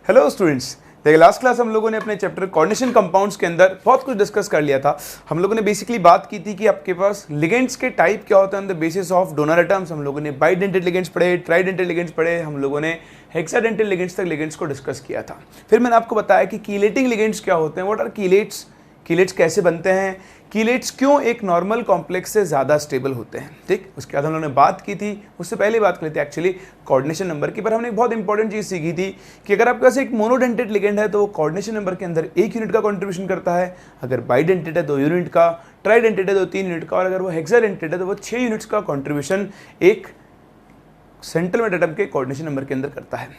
Hello students, देखिए last class हम लोगों ने अपने चैप्टर कोऑर्डिनेशन कंपाउंड्स के अंदर बहुत कुछ डिस्कस कर लिया था। हम लोगों ने बेसिकली बात की थी कि आपके पास लिगेंड्स के टाइप क्या होते हैं on the basis of donor atoms. हम लोगों ने बाइडेंटेड लिगेंड्स पढ़े, ट्राइडेंटेड लिगेंड्स पढ़े, हम लोगों ने हेक्साडेंटेड लिगेंड्स तक लिगेंड्स को डिस्कस किया था। फिर मैंने आपको बताया कि कीलेटिंग लिगेंड्स क्या होते हैं, व्हाट आर कीलेट्स, कीलेट्स कैसे बनते हैं, कीलेट्स क्यों एक नॉर्मल कॉम्प्लेक्स से ज़्यादा स्टेबल होते हैं। ठीक, उसके बाद हम लोगों ने बात की थी, उससे पहले बात की थी एक्चुअली कोऑर्डिनेशन नंबर की। पर हमने एक बहुत इंपॉर्टेंट चीज़ सीखी थी कि अगर आपके पास एक मोनोडेंटेड लिगेंड है तो वो कोऑर्डिनेशन नंबर के अंदर 1 यूनिट का कंट्रीब्यूशन करता है, अगर बाइडेंटेड है 2 यूनिट का, ट्राइडेंटेड है तो 3 यूनिट का, और अगर वो हेक्साडेंटेड है तो वो 6 यूनिट्स का कंट्रीब्यूशन एक सेंट्रल एटम के कोऑर्डिनेशन नंबर के अंदर करता है।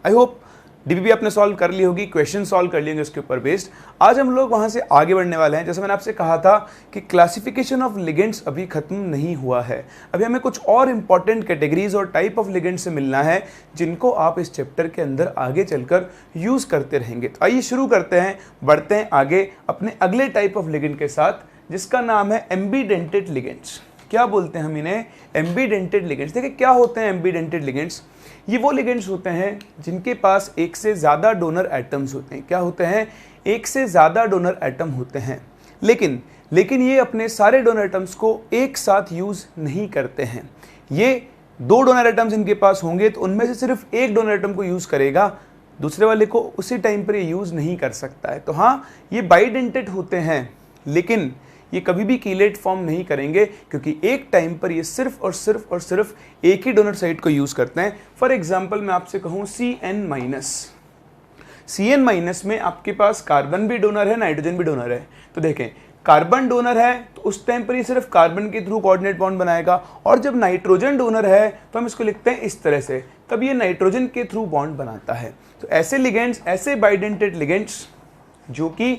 आई होप डीपीपी आपने सॉल्व कर ली होगी, क्वेश्चन सॉल्व कर लिए होंगे उसके ऊपर बेस्ड। आज हम लोग वहाँ से आगे बढ़ने वाले हैं। जैसे मैंने आपसे कहा था कि क्लासिफिकेशन ऑफ लिगेंड्स अभी खत्म नहीं हुआ है, अभी हमें कुछ और इंपॉर्टेंट कैटेगरीज और टाइप ऑफ लिगेंड्स से मिलना है जिनको आप इस चैप्टर के अंदर आगे चलकर यूज़ करते रहेंगे। तो आइए शुरू करते हैं, बढ़ते हैं आगे अपने अगले टाइप ऑफ लिगेंड के साथ, जिसका नाम है एम्बीडेंटेड लिगेंड्स। क्या बोलते हैं हम इन्हें? एम्बीडेंटेड लिगेंड्स। देखिए क्या होते हैं एम्बीडेंटेड लिगेंड्स। ये वो लिगेंड्स होते हैं जिनके पास एक से ज़्यादा डोनर एटम्स होते हैं। क्या होते हैं? एक से ज़्यादा डोनर एटम होते हैं, लेकिन ये अपने सारे डोनर एटम्स को एक साथ यूज़ नहीं करते हैं। ये 2 डोनर एटम्स इनके पास होंगे तो उनमें से सिर्फ एक डोनर एटम को यूज़ करेगा, दूसरे वाले को उसी टाइम पर ये यूज़ नहीं कर सकता है। तो हाँ, ये बाइडेंटेड होते हैं, लेकिन ये कभी भी कीलेट फॉर्म नहीं करेंगे क्योंकि एक टाइम पर ये सिर्फ और सिर्फ एक ही डोनर साइट को यूज़ करते हैं। फॉर एग्जांपल मैं आपसे कहूँ CN- में आपके पास कार्बन भी डोनर है, नाइट्रोजन भी डोनर है। तो देखें, कार्बन डोनर है तो उस टाइम पर ये सिर्फ कार्बन के थ्रू कोऑर्डिनेट बॉन्ड बनाएगा, और जब नाइट्रोजन डोनर है तो हम इसको लिखते हैं इस तरह से, तब ये नाइट्रोजन के थ्रू बॉन्ड बनाता है। तो ऐसे लिगेंड्स, ऐसे बाइडेंटेड लिगेंड्स जो कि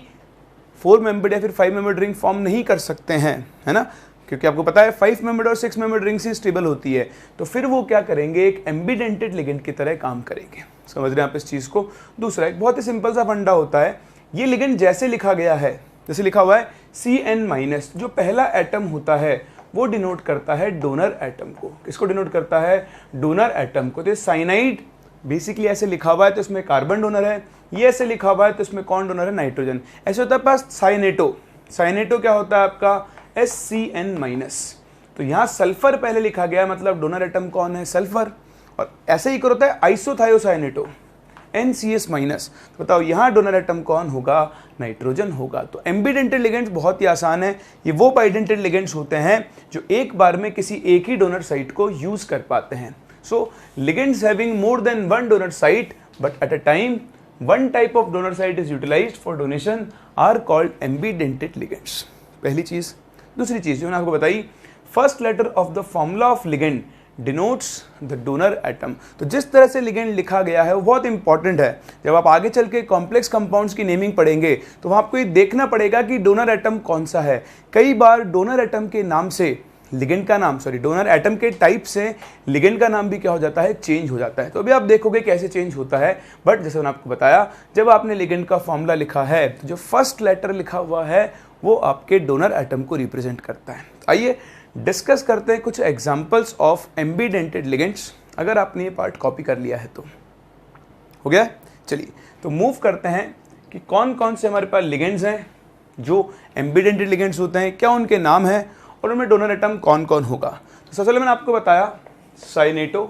4 मेंबर्ड या फिर 5 मेंबर्ड रिंग फॉर्म नहीं कर सकते हैं, है ना, क्योंकि आपको पता है 5 मेंबर्ड और 6 मेंबर्ड रिंग से स्टेबल होती है, तो फिर वो क्या करेंगे, एक एम्बीडेंटेड लिगेंड की तरह काम करेंगे। समझ रहे हैं आप इस चीज़ को? दूसरा एक बहुत ही सिंपल सा फंडा होता है, ये लिगेंड जैसे लिखा गया है, जैसे लिखा हुआ है CN-, जो पहला एटम होता है वो डिनोट करता है डोनर एटम को। किसको डिनोट करता है? डोनर एटम को। तो साइनाइड बेसिकली ऐसे लिखा हुआ है तो इसमें कार्बन डोनर है, ये ऐसे लिखा हुआ है तो इसमें कौन डोनर है? नाइट्रोजन। ऐसे होता है पास साइनेटो। साइनेटो क्या होता है आपका? SCN-। तो यहाँ सल्फर पहले लिखा गया, मतलब डोनर एटम कौन है? सल्फर। और ऐसे ही होता है आइसोथायोसाइनेटो, NCS-। तो बताओ यहाँ डोनर एटम कौन होगा? नाइट्रोजन होगा। तो एम्बीडेंटेड लिगेंड्स बहुत ही आसान है, ये वो बाइडेंटेड लिगेंड्स होते हैं जो एक बार में किसी एक ही डोनर साइट को यूज कर पाते हैं। So ligands having more than one donor site but at a time one type of donor site is utilized for donation are called ambidentate ligands। पहली चीज। दूसरी चीज जो मैंने आपको बताई, first letter of the formula of ligand denotes the donor atom. तो जिस तरह से लिगेंड लिखा गया है वो बहुत इंपॉर्टेंट है। जब आप आगे चल के कॉम्प्लेक्स कंपाउंड्स की नेमिंग पढ़ेंगे तो वहाँ आपको ये देखना पड़ेगा कि डोनर एटम कौन सा है। कई बार डोनर एटम के नाम से लिगेंड का नाम, डोनर एटम के टाइप से लिगेंड का नाम भी क्या हो जाता है? चेंज हो जाता है। तो अभी आप देखोगे कैसे चेंज होता है, बट जैसे मैंने आपको बताया, जब आपने लिगेंड का फॉर्मूला लिखा है तो जो फर्स्ट लेटर लिखा हुआ है वो आपके डोनर एटम को रिप्रेजेंट करता है। आइए डिस्कस करते हैं कुछ एग्जांपल्स ऑफ एम्बीडेंटेड लिगेंड्स। अगर आपने ये पार्ट कॉपी कर लिया है तो हो गया। चलिए तो मूव करते हैं कि कौन कौन से हमारे पास लिगेंड्स हैं जो एम्बीडेंटेड लिगेंड्स होते हैं, क्या उनके नाम है और उनमें डोनर एटम कौन कौन होगा। तो सबसे पहले मैंने आपको बताया साइनाइडो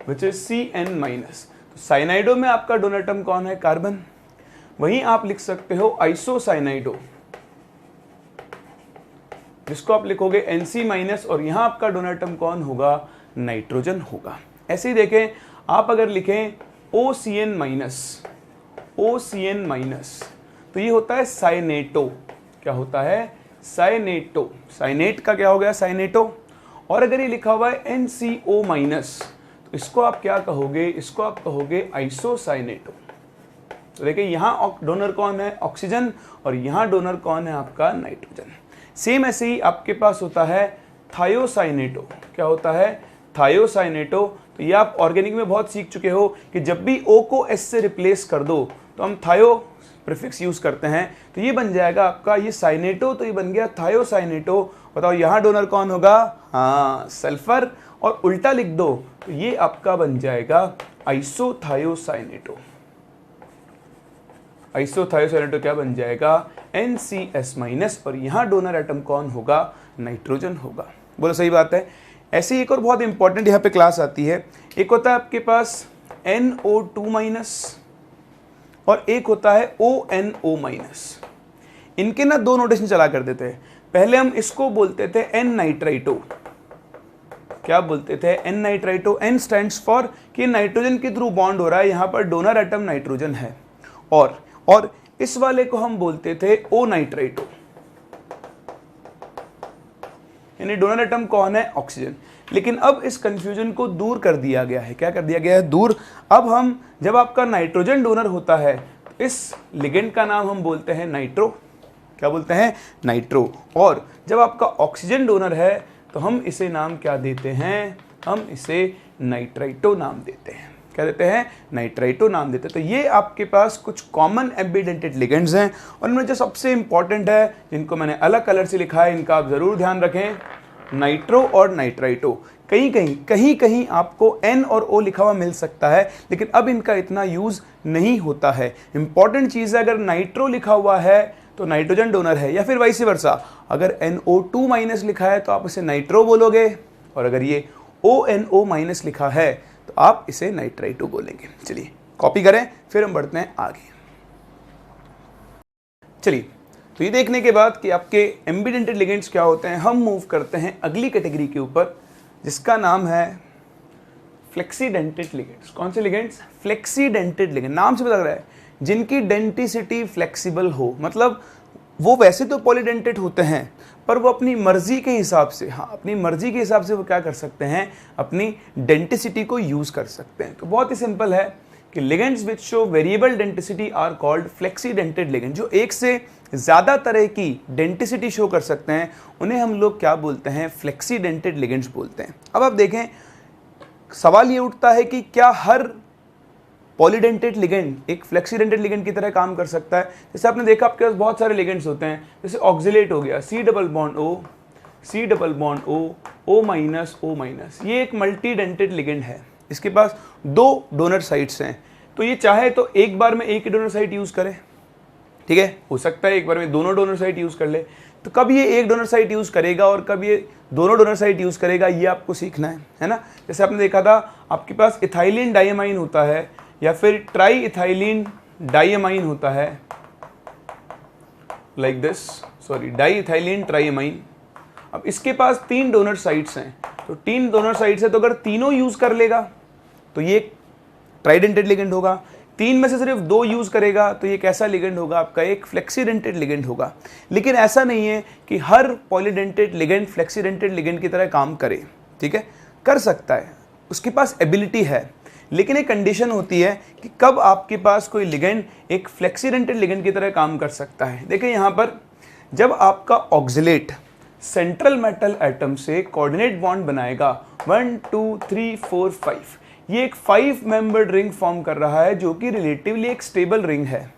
विच इज CN-। तो साइनाइडो में आपका डोनर एटम कौन है? कार्बन। वहीं आप लिख सकते हो आइसोसाइनाइडो, जिसको आप लिखोगे NC-, और यहां आपका डोनर एटम कौन होगा? नाइट्रोजन होगा। ऐसे ही देखें, आप अगर लिखें OCN-, तो ये होता है साइनेटो। क्या होता है? साइनेटो। साइनेट का क्या हो गया? साइनेटो। और अगर ये लिखा हुआ है NCO-, तो इसको आप क्या कहोगे? इसको आप कहोगे आइसोसाइनेटो। तो देखिए यहाँ डोनर कौन है? ऑक्सीजन, और यहाँ डोनर कौन है? आपका नाइट्रोजन। सेम ऐसे ही आपके पास होता है थायोसाइनेटो। क्या होता है? थायोसाइनेटो। तो ये आप ऑर्गेनिक में बहुत सीख चुके हो कि जब भी O को S से रिप्लेस कर दो तो हम थायो प्रीफिक्स यूज करते हैं, तो ये बन जाएगा आपका ये साइनेटो, तो ये बन गया थायोसाइनेटो। बताओ यहाँ डोनर कौन होगा? हाँ, सल्फर, और उल्टा लिख दो तो ये आपका बन जाएगा आइसोथायोसाइनेटो। आइसोथायोसाइनेटो क्या बन जाएगा, NCS- और यहाँ डोनर एटम कौन होगा, नाइट्रोजन होगा। बोलो सही बात है। ऐसे ही एक और बहुत इंपॉर्टेंट यहाँ पे क्लास आती है, एक होता है आपके पास NO2- और एक होता है ONO-। इनके ना दो नोटेशन चला करते थे। पहले हम इसको बोलते थे N नाइट्राइटो। क्या बोलते थे, N nitrito. N stands for कि नाइट्रोजन के थ्रू बॉन्ड हो रहा है, यहाँ पर डोनर एटम नाइट्रोजन है। और इस वाले को हम बोलते थे O नाइट्राइटो, यानी डोनर एटम कौन है, ऑक्सीजन। लेकिन अब इस कंफ्यूजन को दूर कर दिया गया है। क्या कर दिया गया है, दूर। अब हम जब आपका नाइट्रोजन डोनर होता है तो इस लिगेंड का नाम हम बोलते हैं नाइट्रो। क्या बोलते हैं, नाइट्रो। और जब आपका ऑक्सीजन डोनर है तो हम इसे नाम क्या देते हैं, हम इसे नाइट्राइटो नाम देते हैं। क्या देते हैं, नाइट्राइटो नाम देते हैं। तो ये आपके पास कुछ कॉमन एम्बिडेंटेड लिगेंड्स हैं, और इनमें जो सबसे इंपॉर्टेंट है, जिनको मैंने अलग कलर से लिखा है, इनका आप जरूर ध्यान रखें, नाइट्रो और नाइट्राइटो। कहीं कहीं आपको N और O लिखा हुआ मिल सकता है, लेकिन अब इनका इतना यूज नहीं होता है। इंपॉर्टेंट चीज है, अगर नाइट्रो लिखा हुआ है तो नाइट्रोजन डोनर है, या फिर वाइस वर्सा, अगर NO2- लिखा है तो आप इसे नाइट्रो बोलोगे, और अगर ये ONO- लिखा है तो आप इसे नाइट्राइटो बोलेंगे। चलिए कॉपी करें, फिर हम बढ़ते हैं आगे। चलिए, तो ये देखने के बाद कि आपके एम्बिडेंटेड लिगेंड्स क्या होते हैं, हम मूव करते हैं अगली कैटेगरी के ऊपर, जिसका नाम है फ्लेक्सीडेंटेड लिगेंड्स। कौन से लिगेंड्स, फ्लेक्सीडेंटेड लिगेंड। नाम से पता लग रहा है, जिनकी डेंटिसिटी फ्लेक्सिबल हो, मतलब वो वैसे तो पॉलीडेंटेड होते हैं, पर वो अपनी मर्जी के हिसाब से, हाँ अपनी मर्जी के हिसाब से वो क्या कर सकते हैं, अपनी डेंटिसिटी को यूज कर सकते हैं। तो बहुत ही सिंपल है कि ligands which show variable denticity are called flexidentate ligand. जो एक से ज्यादा तरह की डेंटिसिटी शो कर सकते हैं, उन्हें हम लोग क्या बोलते हैं, फ्लेक्सीडेंटेड लिगेंड्स बोलते हैं। अब आप देखें, सवाल ये उठता है कि क्या हर पॉलीडेंटेड लिगेंड एक फ्लेक्सीडेंटेड लिगेंड की तरह काम कर सकता है। जैसे आपने देखा आपके पास बहुत सारे लिगेंड्स होते हैं, जैसे ऑक्सिलेट हो गया, C+O, C+O, O-, ये एक मल्टीडेंटेड लिगेंड है। इसके पास दो डोनर साइट्स हैं, तो ये चाहे तो एक बार में एक ही डोनर साइट यूज करे, ठीक है, हो सकता है एक बार में दोनों डोनर साइट यूज कर ले। तो कब ये एक डोनर साइट यूज करेगा और कब ये दोनों डोनर साइट यूज करेगा, ये आपको सीखना है ना। जैसे आपने देखा था, आपके पास इथाइलिन डाइअमाइन होता है, या फिर ट्राई इथाइलिन डाइअमाइन होता है, like this, sorry, di ethylene triamine. अब इसके पास 3 डोनर साइट्स हैं, तो 3 डोनर साइट्स है, तो अगर तीनों यूज कर लेगा तो ये एक ट्राइडेंटेड लिगेंड होगा। 3 में से सिर्फ 2 यूज करेगा तो ये कैसा लिगेंड होगा, आपका एक फ्लेक्सीडेंटेड लिगेंड होगा। लेकिन ऐसा नहीं है कि हर पॉलीडेंटेड लिगेंड फ्लेक्सीडेंटेड लिगेंड की तरह काम करे, ठीक है, कर सकता है, उसके पास एबिलिटी है। लेकिन एक कंडीशन होती है कि कब आपके पास कोई लिगेंड एक फ्लेक्सीडेंटेड लिगेंड की तरह काम कर सकता है। देखिए यहाँ पर, जब आपका ऑक्सिलेट सेंट्रल मेटल एटम से कोऑर्डिनेट बॉन्ड बनाएगा 1 2 3 4 5, ये एक 5 मेंबर्ड रिंग फॉर्म कर रहा है, जो कि रिलेटिवली एक स्टेबल रिंग है।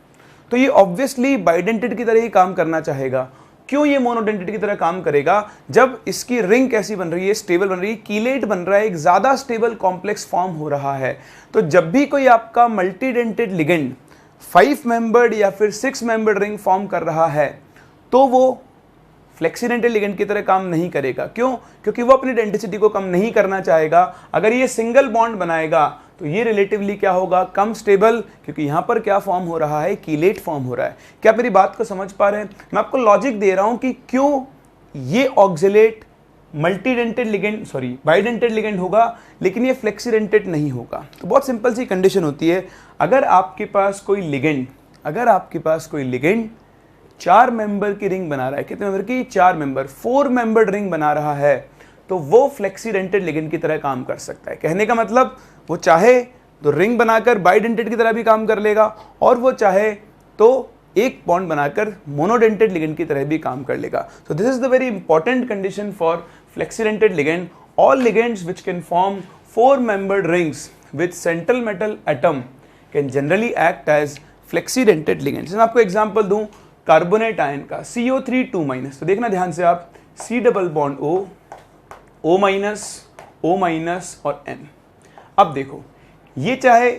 तो ये ऑब्वियसली बाइडेंटेड की तरह ही काम करना चाहेगा। क्यों ये मोनोडेंटेड की तरह काम करेगा, जब इसकी रिंग कैसी बन रही है, स्टेबल बन रही है, कीलेट बन रहा है, एक ज्यादा स्टेबल कॉम्प्लेक्स फॉर्म हो रहा है। तो जब भी कोई आपका मल्टीडेंटेड लिगेंड 5 मेंबर्ड या फिर 6 मेंबर्ड रिंग फॉर्म कर रहा है, तो वो फ्लेक्सीडेंटेड लिगेंड की तरह काम नहीं करेगा। क्यों, क्योंकि वो अपनी डेंसिटी को कम नहीं करना चाहेगा। अगर ये सिंगल बॉन्ड बनाएगा तो ये रिलेटिवली क्या होगा, कम स्टेबल, क्योंकि यहां पर क्या फॉर्म हो रहा है, कीलेट फॉर्म हो रहा है। क्या मेरी बात को समझ पा रहे हैं, मैं आपको लॉजिक दे रहा हूं कि क्यों ये oxalate मल्टीडेंटेड ligand, sorry bidentate ligand होगा, लेकिन ये फ्लेक्सीडेंटेड नहीं होगा। तो बहुत सिंपल सी कंडीशन होती है, अगर आपके पास कोई लिगेंड 4 मेंबर की रिंग बना रहा है, कितने मेंबर की, 4 मेंबर, 4 मेंबर्ड रिंग बना रहा है, तो वो फ्लेक्सीडेंटेड लिगेंड की तरह काम कर सकता है। कहने का मतलब, वो चाहे तो रिंग बनाकर बाइडेंटेड की तरह भी काम कर लेगा, और वो चाहे तो एक बॉन्ड बनाकर मोनोडेंटेड लिगेंड की तरह भी काम कर लेगा। So this is the very important condition for flexidentate ligand. All ligands which can form 4 membered rings with central metal atom can generally act as flexidentate ligands. मैं आपको एग्जांपल दूं कार्बोनेट आयन का, CO3 2-, तो देखना ध्यान से आप, C double bond O, O-, O minus और N। अब देखो ये चाहे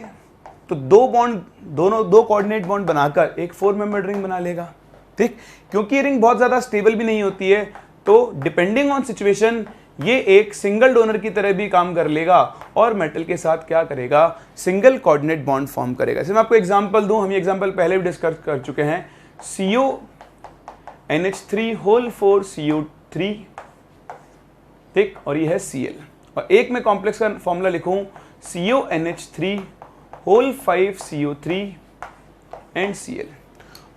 तो दो बॉन्ड, दोनों दो कोऑर्डिनेट बॉन्ड बनाकर एक 4 मेंबर्ड रिंग बना लेगा, ठीक। क्योंकि ये रिंग बहुत ज्यादा स्टेबल भी नहीं होती है, तो डिपेंडिंग ऑन सिचुएशन ये एक सिंगल डोनर की तरह भी काम कर लेगा और मेटल के साथ क्या करेगा, सिंगल कोऑर्डिनेट बॉन्ड फॉर्म करेगा। जैसे मैं आपको एग्जांपल दूं, हम ये एग्जांपल पहले भी डिस्कस कर चुके हैं, CONH3 होल 4 CO3, ठीक, और ये है Cl, और एक में कॉम्प्लेक्स का फॉर्मूला लिखूं CONH3 whole 5 CO3 and Cl।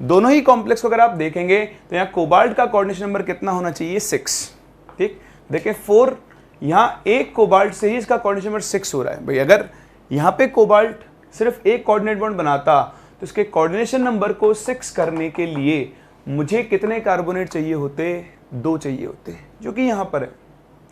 दोनों ही कॉम्प्लेक्स को अगर आप देखेंगे तो यहाँ कोबाल्ट का कोऑर्डिनेशन नंबर कितना होना चाहिए, 6, ठीक। देखें 4, यहाँ एक कोबाल्ट से ही इसका कोऑर्डिनेशन नंबर 6 हो रहा है। भाई अगर यहाँ पे कोबाल्ट सिर्फ एक कोऑर्डिनेट बॉन्ड बनाता तो इसके कोऑर्डिनेशन नंबर को 6 करने के लिए मुझे कितने कार्बोनेट चाहिए होते, 2 चाहिए होते, जो कि यहाँ पर है,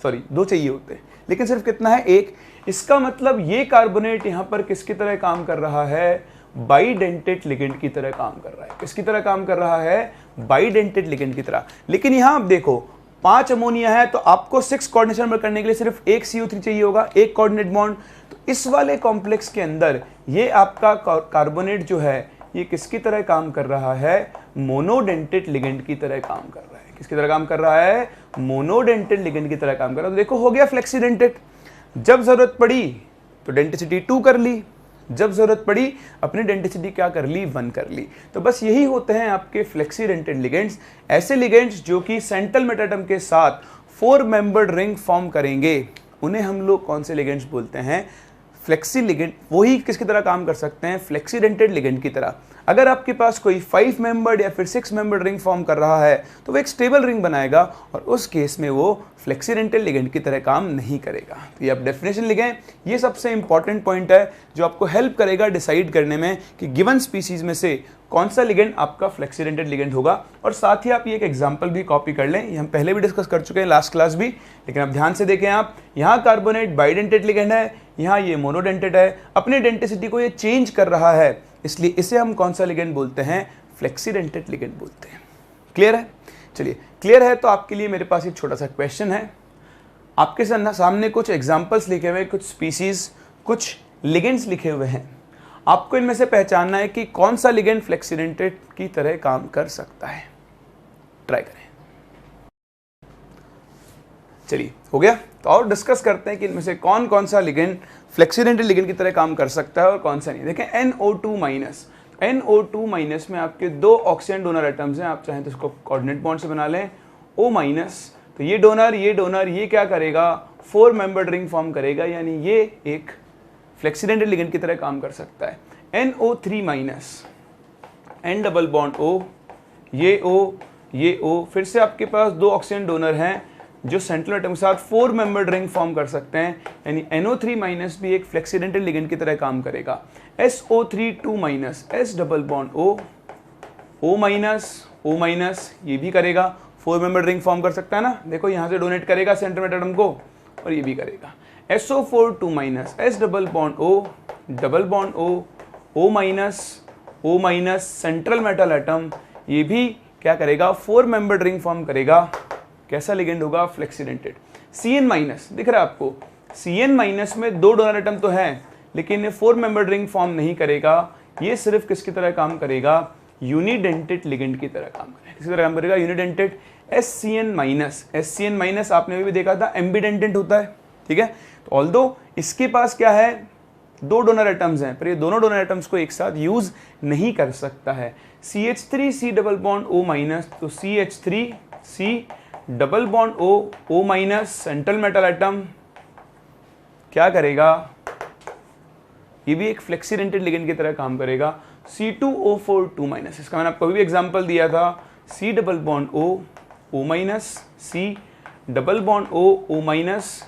सॉरी 2 चाहिए होते, लेकिन सिर्फ कितना है, 1। इसका मतलब ये कार्बोनेट यहाँ पर किसकी तरह काम कर रहा है, बाइडेंटेट लिगेंड की तरह काम कर रहा है। किसकी तरह काम कर रहा है, बाइडेंटेट लिगेंड की तरह। लेकिन यहाँ आप देखो 5 अमोनिया है तो आपको 6 कोऑर्डिनेशन नंबर करने के लिए सिर्फ एक CO3 चाहिए होगा, एक कोऑर्डिनेट बॉन्ड। तो इस वाले कॉम्प्लेक्स के अंदर ये आपका कार्बोनेट जो है ये किसकी तरह काम कर रहा है, मोनोडेंटेट लिगेंड की तरह काम कर रहा है। किसकी तरह काम कर रहा है, मोनोडेंटेट लिगेंड की तरह काम कर रहा है। तो देखो हो गया फ्लेक्सीडेंटेट। जब जरूरत पड़ी तो डेंसिटी 2 कर ली, जब जरूरत पड़ी अपनी डेंसिटी क्या कर ली, 1 कर ली। तो बस यही होते हैं आपके फ्लेक्सीडेंटेड लिगेंड्स, ऐसे लिगेंड्स जो कि सेंट्रल मेटल एटम के साथ 4 मेंबर्ड रिंग फॉर्म करेंगे, उन्हें हम लोग कौन से लिगेंड्स बोलते हैं, फ्लेक्सी लिगेंड। वही किसकी तरह काम कर सकते हैं, फ्लेक्सीडेंटेड लिगेंड की तरह। अगर आपके पास कोई 5 मेंबर्ड या फिर 6 मेंबर्ड रिंग फॉर्म कर रहा है तो वो एक स्टेबल रिंग बनाएगा और उस केस में वो फ्लेक्सीडेंटेड लिगेंड की तरह काम नहीं करेगा। तो ये आप डेफिनेशन लिखें, ये सबसे इंपॉर्टेंट पॉइंट है जो आपको हेल्प करेगा डिसाइड करने में कि गिवन स्पीसीज में से कौन सा लिगेंड आपका फ्लेक्सीडेंटेड लिगेंड होगा। और साथ ही आप ये एक एग्जांपल भी कॉपी कर लें, ये हम पहले भी डिस्कस कर चुके हैं लास्ट क्लास भी, लेकिन अब ध्यान से देखें आप, यहाँ कार्बोनेट बाइडेंटेड लिगेंड है, यहाँ ये मोनोडेंटेड है, अपनी डेंसिटी को ये चेंज कर रहा है, इसलिए इसे हम कौन सा लिगेंड बोलते हैं, फ्लेक्सीडेंटेड लिगेंड बोलते हैं। क्लियर है? चलिए क्लियर है तो आपके लिए मेरे पास एक छोटा सा क्वेश्चन है। आपके सामने कुछ एग्जांपल्स लिखे हुए, कुछ स्पीसीज, कुछ लिगेंड्स लिखे हुए हैं। आपको इनमें से पहचानना है कि कौन सा लिगेंड फ्लेक्सीडेंटेड की तरह काम कर सकता है। ट्राई करें। चलिए हो गया, तो और डिस्कस करते हैं कि इनमें से कौन कौन सा लिगेंड फ्लेक्सीडेंटेड लिगेंड की तरह काम कर सकता है और कौन सा नहीं। देखें NO2 माइनस, NO2 माइनस में आपके 2 ऑक्सीजन डोनर एटम्स हैं, आप चाहें तो इसको कोऑर्डिनेट बॉन्ड से बना लें, O माइनस। तो ये डोनर ये क्या करेगा, 4 मेंबर्ड रिंग फॉर्म करेगा, यानी ये एक फ्लेक्सीडेंटेड लिगेंड की तरह काम कर सकता है। NO3 minus, N double bond O, ये O, फिर से आपके पास 2 ऑक्सीजन डोनर हैं जो सेंट्रल एटम के साथ 4 मेंबर्ड रिंग फॉर्म कर सकते हैं, यानी NO3 माइनस भी एक फ्लेक्सीडेंटेड लिगेंड की तरह काम करेगा। SO3 minus, S double bond O minus, ये भी करेगा, 4 मेंबर्ड रिंग फॉर्म कर सकता है ना। देखो यहाँ से डोनेट करेगा सेंट्रल मेटल एटम को और ये भी करेगा। SO4 minus, S double bond O minus, central metal atom, ये भी क्या करेगा, 4 मेंबर्ड रिंग फॉर्म करेगा। कैसा लिगेंड होगा, फ्लेक्सीडेंटेड। CN माइनस दिख रहा है आपको, CN माइनस में 2 डोनर एटम तो है लेकिन ये 4 मेंबर्ड रिंग फॉर्म नहीं करेगा, ये सिर्फ किसकी तरह काम करेगा, यूनिडेंटेड लिगेंड की तरह काम करेगा। किसकी तरह काम करेगा, यूनिडेंटेड। SCN माइनस आपने भी देखा था एम्बिडेंटेड होता है, ठीक है। तो ऑल्दो इसके पास क्या है, 2 डोनर एटम्स हैं पर ये दोनों डोनर एटम्स को एक साथ यूज नहीं कर सकता है। CH3C double bond O minus, तो CH3C double bond O minus, central metal atom क्या करेगा, ये भी एक फ्लेक्सीडेंटेड लिगेंड की तरह काम करेगा। C2O4 माइनस, इसका मैंने आपको भी एग्जांपल दिया था, C double bond O minus, C double bond O minus.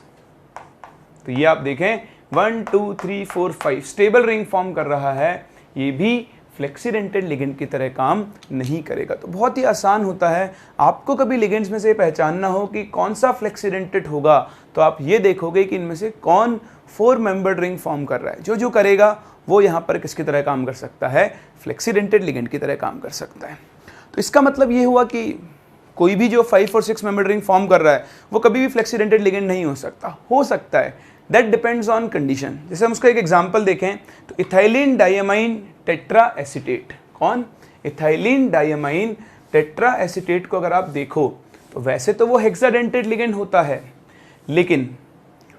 तो ये आप देखें 1 2 3 4 5 स्टेबल रिंग फॉर्म कर रहा है, ये भी फ्लेक्सीडेंटेड लिगेंड की तरह काम नहीं करेगा। तो बहुत ही आसान होता है, आपको कभी लिगेंड्स में से पहचानना हो कि कौन सा फ्लेक्सीडेंटेड होगा तो आप ये देखोगे कि इनमें से कौन 4 मेंबर्ड रिंग फॉर्म कर रहा है। जो करेगा वो यहाँ पर किसकी तरह काम कर सकता है, फ्लेक्सीडेंटेड लिगेंड की तरह काम कर सकता है। तो इसका मतलब ये हुआ कि कोई भी जो 5 और 6 मेंबर रिंग फॉर्म कर रहा है वो कभी भी फ्लेक्सीडेंटेड लिगेंड नहीं हो सकता है, दैट डिपेंड्स ऑन कंडीशन। जैसे हम उसका एक एग्जांपल देखें तो इथाइलिन डायमाइन टेट्रा एसीटेट, कौन, इथाइलिन डायमाइन टेट्रा एसीटेट को अगर आप देखो तो वैसे तो वो हेक्साडेंटेड लिगेंड होता है, लेकिन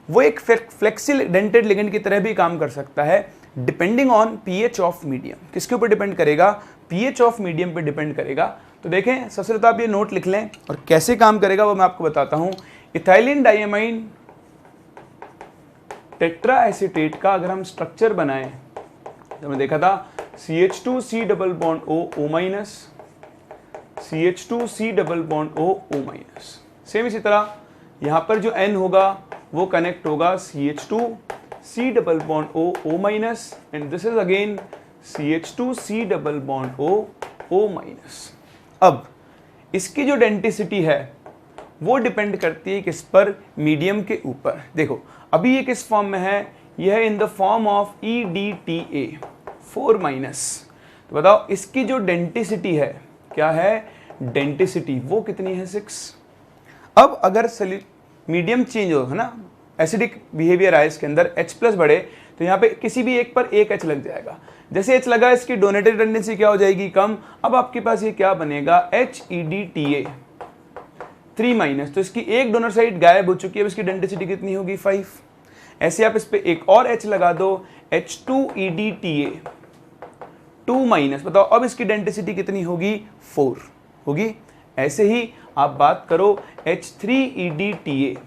वो एक फ्लेक्सीडेंटेड लिगेंड की तरह भी काम कर सकता है depending on pH of medium. किसके ऊपर डिपेंड करेगा, पीएच ऑफ मीडियम पे डिपेंड करेगा। तो देखें सबसे पहले तो आप ये नोट लिख लें और कैसे काम करेगा वो मैं आपको बताता हूं। इथाइलिन डायमाइन टेट्रा एसीटेट का अगर हम स्ट्रक्चर बनाएं तो हमने देखा था CH2C double bond O minus, CH2C double bond O minus. Same इसी तरह यहां पर जो N होगा वो कनेक्ट होगा CH2C double bond O minus and this is again CH2C double bond O minus. अब इसकी जो डेंसिटी है वो डिपेंड करती है किस पर, मीडियम के ऊपर। देखो अभी ये किस फॉर्म में है, ये है इन the form of EDTA 4 minus. तो बताओ इसकी जो डेंसिटी है, क्या है डेंसिटी, वो कितनी है 6। अब अगर मीडियम चेंज हो, है ना, एसिडिक बिहेवियर आए इसके अंदर, H प्लस बढ़े तो यहाँ पे किसी भी एक पर एक H लग जाएगा। जैसे H लगा इसकी डोनेटेड टेंडेंसी क्या हो जाएगी, कम। अब आपके पास ये क्या बनेगा HEDTA 3 माइनस, तो इसकी एक डोनर साइड गायब हो चुकी है, अब इसकी डेंसिटी कितनी होगी 5। ऐसे आप इस पे एक और H लगा दो H2EDTA 2 माइनस, बताओ अब इसकी डेंसिटी कितनी होगी 4 होगी। ऐसे ही आप बात करो H3EDTA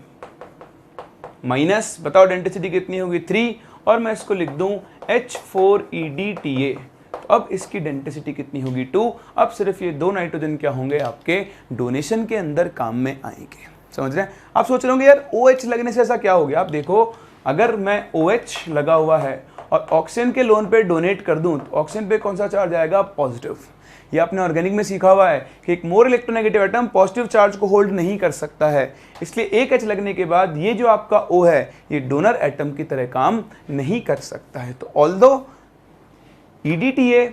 माइनस, बताओ डेंसिटी कितनी होगी 3, और मैं इसको लिख दूं H4EDTA, तो अब इसकी डेंसिटी कितनी होगी 2। अब सिर्फ ये 2 नाइट्रोजन क्या होंगे आपके डोनेशन के अंदर काम में आएंगे। समझ रहे हैं? आप सोच रहे होंगे यार OH लगने से ऐसा क्या हो गया। आप देखो अगर मैं OH लगा हुआ है और ऑक्सीजन के लोन पे डोनेट कर दूं तो ऑक्सीजन पे कौन सा चार्ज आएगा, पॉजिटिव। ये आपने ऑर्गेनिक में सीखा हुआ है कि एक more electronegative atom positive charge को होल्ड नहीं कर सकता है, इसलिए एक H लगने के बाद ये जो आपका O है ये डोनर एटम की तरह काम नहीं कर सकता है। तो ऑल्दो EDTA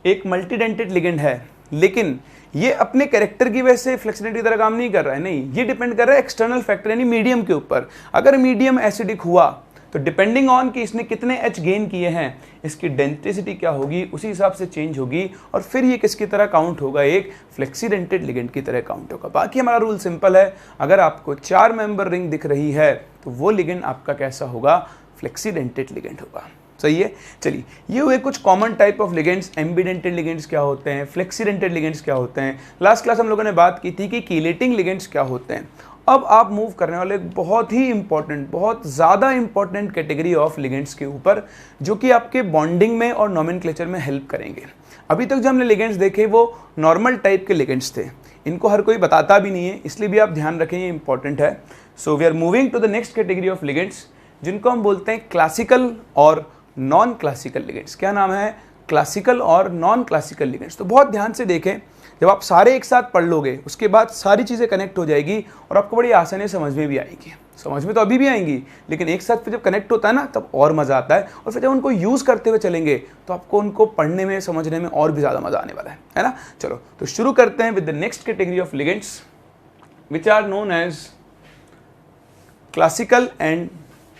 एक मल्टीडेंटेड लिगेंड है, लेकिन ये अपने कैरेक्टर की वजह से फ्लेक्सिडेंट की तरह काम नहीं कर रहा है, नहीं, ये डिपेंड कर रहा है एक्सटर्नल फैक्टर यानी मीडियम के ऊपर। अगर मीडियम एसिडिक हुआ तो डिपेंडिंग ऑन कि इसने कितने H गेन किए हैं इसकी डेंसिटी क्या होगी, उसी हिसाब से चेंज होगी और फिर ये किसकी तरह काउंट होगा, एक फ्लेक्सीडेंटेड लिगेंड की तरह काउंट होगा। बाकी हमारा रूल सिंपल है, अगर आपको 4 मेंबर रिंग दिख रही है तो वो लिगेंड आपका कैसा होगा, फ्लेक्सीडेंटेड लिगेंड होगा। सही है। चलिए ये हुए कुछ common type of ligands. एम्बीडेंटेड ligands क्या होते हैं, फ्लेक्सीडेंटेड लिगेंड्स क्या होते हैं। लास्ट क्लास हम लोगों ने बात की थी कि कीलेटिंग लिगेंड्स क्या होते हैं। अब आप मूव करने वाले बहुत ही इंपॉर्टेंट, बहुत ज़्यादा इंपॉर्टेंट कैटेगरी ऑफ लिगेंड्स के ऊपर, जो कि आपके बॉन्डिंग में और नोमेनक्लेचर में हेल्प करेंगे। अभी तक जो हमने लिगेंड्स देखे वो नॉर्मल टाइप के लिगेंड्स थे, इनको हर कोई बताता भी नहीं है, इसलिए भी आप ध्यान रखें, ये इंपॉर्टेंट है। So we are moving to the next category of ligands, जिनको हम बोलते हैं क्लासिकल और नॉन क्लासिकल लिगेंड्स। क्या नाम है, क्लासिकल और नॉन क्लासिकल लिगेंड्स। तो बहुत ध्यान से देखें, जब आप सारे एक साथ पढ़ लोगे उसके बाद सारी चीज़ें कनेक्ट हो जाएगी और आपको बड़ी आसानी से समझ में भी आएगी। समझ में तो अभी भी आएंगी, लेकिन एक साथ फिर जब कनेक्ट होता है ना तब और मज़ा आता है, और फिर जब उनको यूज़ करते हुए चलेंगे तो आपको उनको पढ़ने में, समझने में और भी ज़्यादा मज़ा आने वाला है ना। चलो तो शुरू करते हैं with the next category of ligands which are known as classical and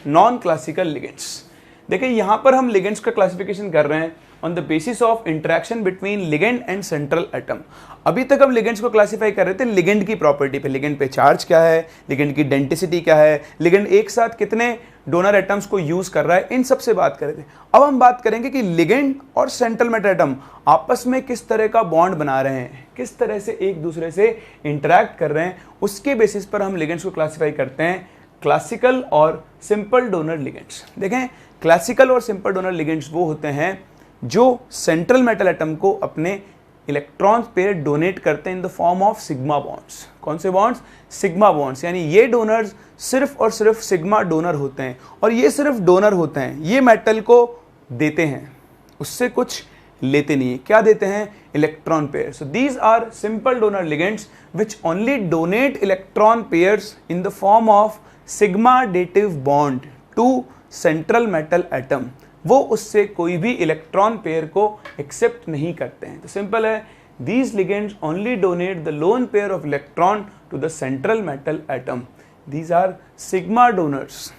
non classical ligands. देखिए यहाँ पर हम लिगेंड्स का क्लासिफिकेशन कर रहे हैं on the basis of interaction between ligand and central atom. अभी तक हम लिगेंड्स को क्लासिफाई कर रहे थे लिगेंड की प्रॉपर्टी पे, लिगेंड पे चार्ज क्या है, लिगेंड की डेंसिटी क्या है, लिगेंड एक साथ कितने डोनर एटम्स को यूज कर रहा है, इन सब से बात कर रहे थे। अब हम बात करेंगे कि लिगेंड और सेंट्रल मेटल एटम आपस में किस तरह का बॉन्ड बना रहे हैं, किस तरह से एक दूसरे से इंटरैक्ट कर रहे हैं, उसके बेसिस पर हम लिगेंड्स को क्लासिफाई करते हैं क्लासिकल और सिंपल डोनर लिगेंड्स। देखें क्लासिकल और सिंपल डोनर लिगेंड्स वो होते हैं जो सेंट्रल मेटल एटम को अपने इलेक्ट्रॉन्स पेयर डोनेट करते हैं इन the form of sigma bonds. कौन से बॉन्ड्स, सिग्मा बॉन्ड्स, यानी ये डोनर्स सिर्फ और सिर्फ सिग्मा डोनर होते हैं और ये सिर्फ डोनर होते हैं, ये मेटल को देते हैं, उससे कुछ लेते नहीं है। क्या देते हैं, electron pair. So these are simple donor ligands which only donate electron pairs in the form of sigma dative bond to central metal atom. वो उससे कोई भी इलेक्ट्रॉन पेयर को एक्सेप्ट नहीं करते हैं। तो सिंपल है, these ligands only donate the lone pair of electron to the central metal atom. These are sigma donors,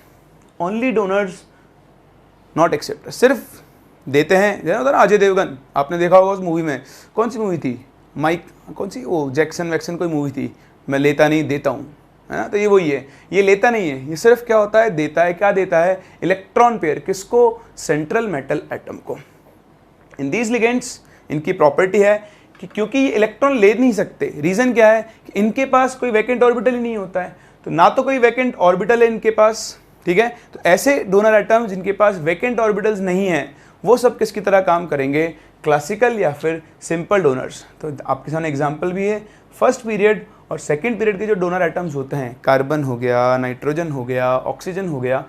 only donors, not acceptors. सिर्फ देते हैं, जैसे होता है ना अजय देवगन, आपने देखा होगा उस मूवी में, कौन सी मूवी थी, माइक, कौन सी, वो जैक्सन वैक्सन कोई मूवी थी, मैं लेता नहीं देता हूँ, है ना। तो ये वही है, ये लेता नहीं है, ये सिर्फ क्या होता है, देता है। क्या देता है? Electron pair. किसको? सेंट्रल मेटल एटम को। इन दीज लिगेंड्स, इनकी प्रॉपर्टी है कि क्योंकि ये इलेक्ट्रॉन ले नहीं सकते, रीजन क्या है कि इनके पास कोई वैकेंट ऑर्बिटल ही नहीं होता है, तो ना तो कोई वैकेंट ऑर्बिटल है इनके पास, ठीक है। तो ऐसे डोनर एटम जिनके पास वैकेंट ऑर्बिटल्स नहीं है, वो सब किसकी तरह काम करेंगे? क्लासिकल या फिर सिंपल डोनर्स। तो आपके सामने एग्जांपल भी है, फर्स्ट पीरियड और सेकंड पीरियड के जो डोनर एटम्स होते हैं, कार्बन हो गया, नाइट्रोजन हो गया, ऑक्सीजन हो गया,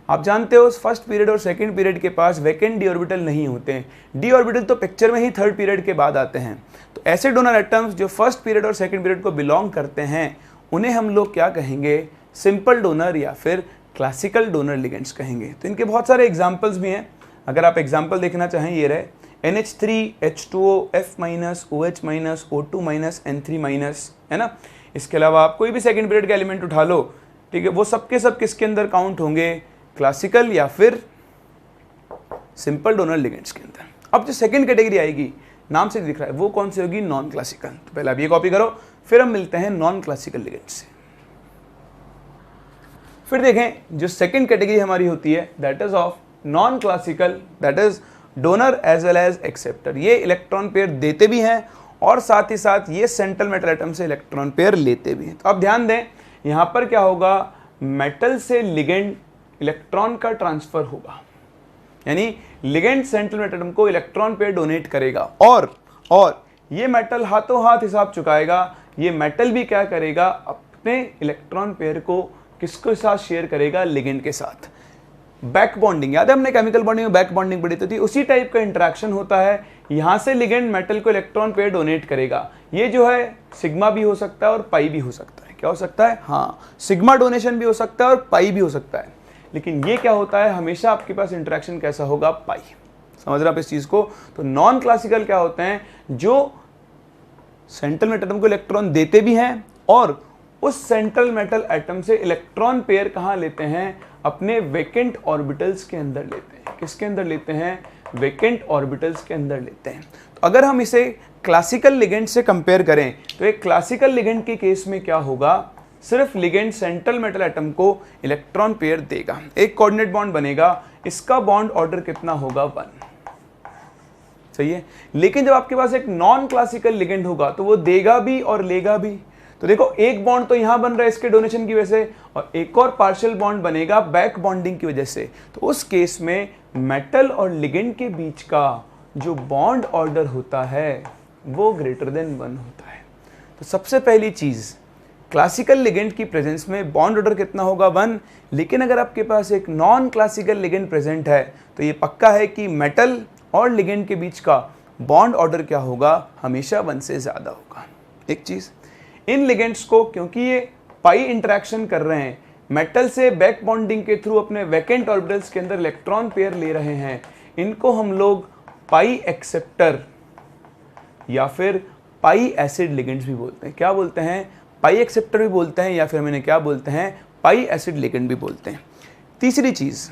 आप जानते हो फर्स्ट पीरियड और सेकंड पीरियड के पास वैकेंट डी ऑर्बिटल नहीं होते हैं। डी ऑर्बिटल तो पिक्चर में ही थर्ड पीरियड के बाद आते हैं। तो ऐसे डोनर एटम्स जो फर्स्ट पीरियड और सेकंड पीरियड को बिलोंग करते हैं, उन्हें हम लोग क्या कहेंगे? सिंपल डोनर या फिर क्लासिकल डोनर लिगेंड्स कहेंगे। तो इनके बहुत सारे एग्जाम्पल्स भी हैं, अगर आप एग्जाम्पल देखना चाहें ये रहे, NH3, H2O, F-, OH-, O2-, N3-, है ना। इसके अलावा आप कोई भी सेकंड पीरियड का एलिमेंट उठा लो, ठीक है, वो सबके सब किसके अंदर काउंट होंगे? क्लासिकल या फिर सिंपल डोनर लिगेंड्स के अंदर। अब जो सेकंड कैटेगरी आएगी, नाम से दिख रहा है, वो कौन सी होगी? Non classical. तो पहले आप ये कॉपी करो, फिर हम मिलते हैं नॉन क्लासिकल लिगेंड्स से। फिर देखें जो सेकंड कैटेगरी हमारी होती है, that is of non classical, that is donor as well as acceptor. ये इलेक्ट्रॉन पेयर देते भी हैं और साथ ही साथ ये सेंट्रल मेटल एटम से इलेक्ट्रॉन पेयर लेते भी हैं। तो आप ध्यान दें, यहाँ पर क्या होगा? मेटल से लिगेंड इलेक्ट्रॉन का ट्रांसफर होगा, यानी लिगेंड सेंट्रल मेटल एटम को इलेक्ट्रॉन पेयर डोनेट करेगा और ये मेटल हाथों हाथ हिसाब चुकाएगा। ये मेटल भी क्या करेगा? अपने इलेक्ट्रॉन पेयर को किसके साथ शेयर करेगा? लिगेंड के साथ। बैक बॉन्डिंग, याद है हमने केमिकल बॉन्डिंग में बैक बॉन्डिंग पढ़ी थी, उसी टाइप का इंटरेक्शन होता है। यहां से लिगेंड मेटल को इलेक्ट्रॉन पेयर डोनेट करेगा। ये जो है सिग्मा भी हो सकता है और पाई भी हो सकता है। क्या हो सकता है? हाँ, सिग्मा डोनेशन भी हो सकता है और पाई भी हो सकता है। लेकिन ये क्या होता है, हमेशा आपके पास इंटरेक्शन कैसा होगा? पाई। समझ रहे आप इस चीज को? तो नॉन क्लासिकल क्या होते हैं? जो सेंट्रल मेटल एटम को इलेक्ट्रॉन देते भी हैं और उस सेंट्रल मेटल एटम से इलेक्ट्रॉन पेयर कहां लेते हैं? अपने वैकेंट ऑर्बिटल्स के अंदर लेते हैं। किसके अंदर लेते हैं? वैकेंट ऑर्बिटल्स के अंदर लेते हैं। तो अगर हम इसे क्लासिकल लिगेंड से कंपेयर करें, तो एक क्लासिकल लिगेंड के केस में क्या होगा? सिर्फ लिगेंड सेंट्रल मेटल एटम को इलेक्ट्रॉन पेयर देगा, एक कोऑर्डिनेट बॉन्ड बनेगा, इसका बॉन्ड ऑर्डर कितना होगा? 1। सही है। लेकिन जब आपके पास एक नॉन क्लासिकल लिगेंड होगा तो वो देगा भी और लेगा भी। तो देखो, एक बॉन्ड तो यहां बन रहा है इसके डोनेशन की वजह से, और एक और पार्शियल बॉन्ड बनेगा बैक बॉन्डिंग की वजह से। तो उस केस में मेटल और लिगेंड के बीच का जो बॉन्ड ऑर्डर होता है वो ग्रेटर देन 1 होता है। तो सबसे पहली चीज, क्लासिकल लिगेंड की प्रेजेंस में बॉन्ड ऑर्डर कितना होगा? 1। लेकिन अगर आपके पास एक नॉन क्लासिकल लिगेंड प्रेजेंट है तो ये पक्का है कि मेटल और लिगेंड के बीच का बॉन्ड ऑर्डर क्या होगा? हमेशा 1 से ज्यादा होगा। एक चीज, इन लिगेंड्स को क्योंकि ये पाई इंटरेक्शन कर रहे हैं, मेटल से बैक बॉन्डिंग के थ्रू अपने वैकेंट ऑर्बिटल्स के अंदर इलेक्ट्रॉन पेयर ले रहे हैं, इनको हम लोग पाई एक्सेप्टर या फिर पाई एसिड लिगेंड्स भी बोलते हैं। क्या बोलते हैं? पाई एक्सेप्टर भी बोलते हैं, या फिर मैंने क्या बोलते हैं? पाई एसिड लिगेंड भी बोलते हैं। तीसरी चीज,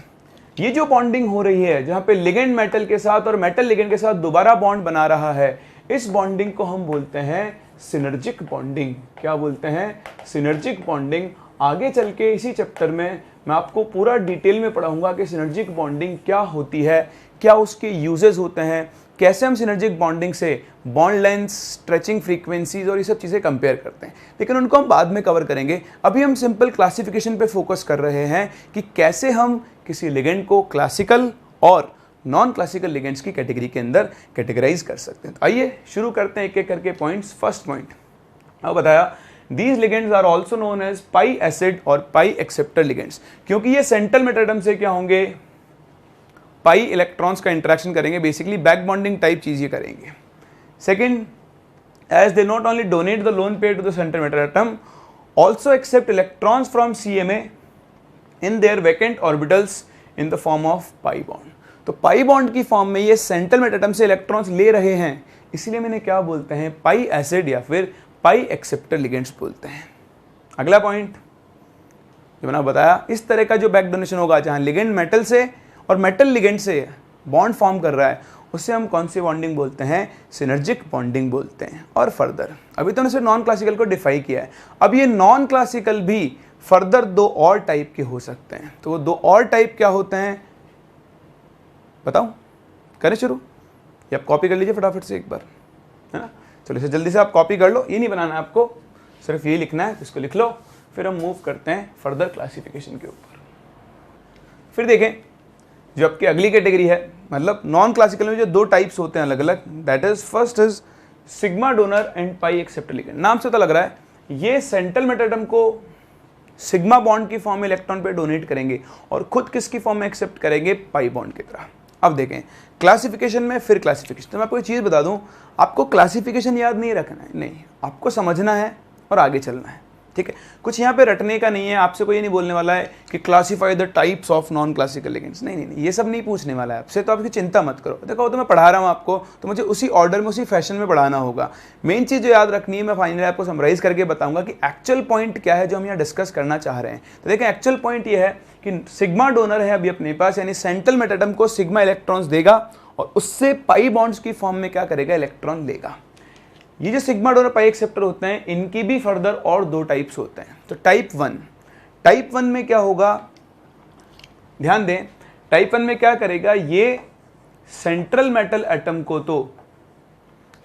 ये जो बॉन्डिंग हो रही है जहां पे लिगेंड मेटल के साथ और मेटल लिगेंड के साथ दोबारा बॉन्ड बना रहा है, इस बॉन्डिंग को हम बोलते हैं सिनर्जिक बॉन्डिंग। क्या बोलते हैं? Synergic bonding. आगे चल के इसी चैप्टर में मैं आपको पूरा डिटेल में पढ़ाऊंगा कि सिनर्जिक बॉन्डिंग क्या होती है, क्या उसके यूजेस होते हैं, कैसे हम सिनर्जिक बॉन्डिंग से बॉन्ड लेंथ, स्ट्रेचिंग फ्रीक्वेंसीज और ये सब चीज़ें कंपेयर करते हैं। लेकिन उनको हम बाद में कवर करेंगे। अभी हम सिंपल क्लासिफिकेशन पे फोकस कर रहे हैं कि कैसे हम किसी लिगेंड को क्लासिकल और नॉन क्लासिकल लिगेंड्स की कैटेगरी के अंदर कैटेगराइज कर सकते हैं। तो आइए शुरू करते हैं एक एक करके पॉइंट्स। फर्स्ट पॉइंट अब बताया, these ligands are also known as pi acid और पाई एक्सेप्टर लिगेंड्स, क्योंकि ये सेंट्रल मेटल एटम से क्या होंगे? पाई इलेक्ट्रॉन्स का इंटरेक्शन करेंगे, बेसिकली बैक बॉन्डिंग टाइप चीज ये करेंगे। Second, as they not only donate the lone pair to the central metal atom, also accept electrons from CMA in their vacant orbitals in the form of pi bond। तो pi bond की form में ये central metal atom से electrons ले रहे हैं, इसलिए मैंने क्या बोलते हैं, पाई एसिड या फिर पाई एक्सेप्टर लिगेंड्स बोलते हैं। अगला पॉइंट जो मैंने बताया, इस तरह का जो बैक डोनेशन होगा जहां लिगेंड मेटल से और मेटल लिगेंड से बॉन्ड फॉर्म कर रहा है, उससे हम कौन सी बॉन्डिंग बोलते हैं, सिनर्जिक बॉन्डिंग बोलते हैं। और फर्दर अभी तो हमने नॉन क्लासिकल को डिफाइन किया है, अब ये नॉन क्लासिकल भी फर्दर दो और टाइप के हो सकते हैं। तो वो दो और टाइप क्या होते हैं बताऊं, करें शुरू, या आप कॉपी कर लीजिए फटाफट से एक बार, है ना। चलो इसे जल्दी से आप कॉपी कर लो, ये नहीं बनाना है आपको, सिर्फ ये लिखना है, इसको लिख लो, फिर हम मूव करते हैं फर्दर क्लासिफिकेशन के ऊपर। फिर देखें जो आपकी अगली कैटेगरी है, मतलब नॉन क्लासिकल में जो दो टाइप्स होते हैं अलग अलग, that is first is sigma donor and pi acceptor ligand. नाम से तो लग रहा है ये सेंट्रल मेटल एटम को सिग्मा बॉन्ड की फॉर्म में इलेक्ट्रॉन पे डोनेट करेंगे और खुद किसकी फॉर्म में एक्सेप्ट करेंगे, पाई बॉन्ड की तरह। अब देखें क्लासिफिकेशन में, फिर क्लासिफिकेशन, तो मैं आपको एक चीज़ बता दूं, आपको क्लासिफिकेशन याद नहीं रखना है, नहीं, आपको समझना है और आगे चलना है, ठीक है। कुछ यहाँ पे रटने का नहीं है, आपसे कोई ये नहीं बोलने वाला है कि classify the types of non classical ligands, नहीं, ये सब नहीं पूछने वाला है आपसे, तो आपकी चिंता मत करो। देखो तो मैं पढ़ा रहा हूँ आपको, तो मुझे उसी ऑर्डर में उसी फैशन में पढ़ाना होगा। मेन चीज़ जो याद रखनी है, मैं फाइनली आपको समराइज करके बताऊंगा कि एक्चुअल पॉइंट क्या है जो हम यहाँ डिस्कस करना चाह रहे हैं। तो देखें एक्चुअल पॉइंट ये है कि सिग्मा डोनर है अभी अपने पास, यानी सेंट्रल मेटल एटम को सिग्मा इलेक्ट्रॉन्स देगा और उससे पाई बॉन्ड्स की फॉर्म में क्या करेगा, इलेक्ट्रॉन लेगा। ये जो सिग्मा डोनर पाई एक्सेप्टर होते हैं, इनकी भी फर्दर और दो टाइप्स होते हैं। तो टाइप वन में क्या होगा, ध्यान दें, टाइप वन में क्या करेगा, ये सेंट्रल मेटल एटम को तो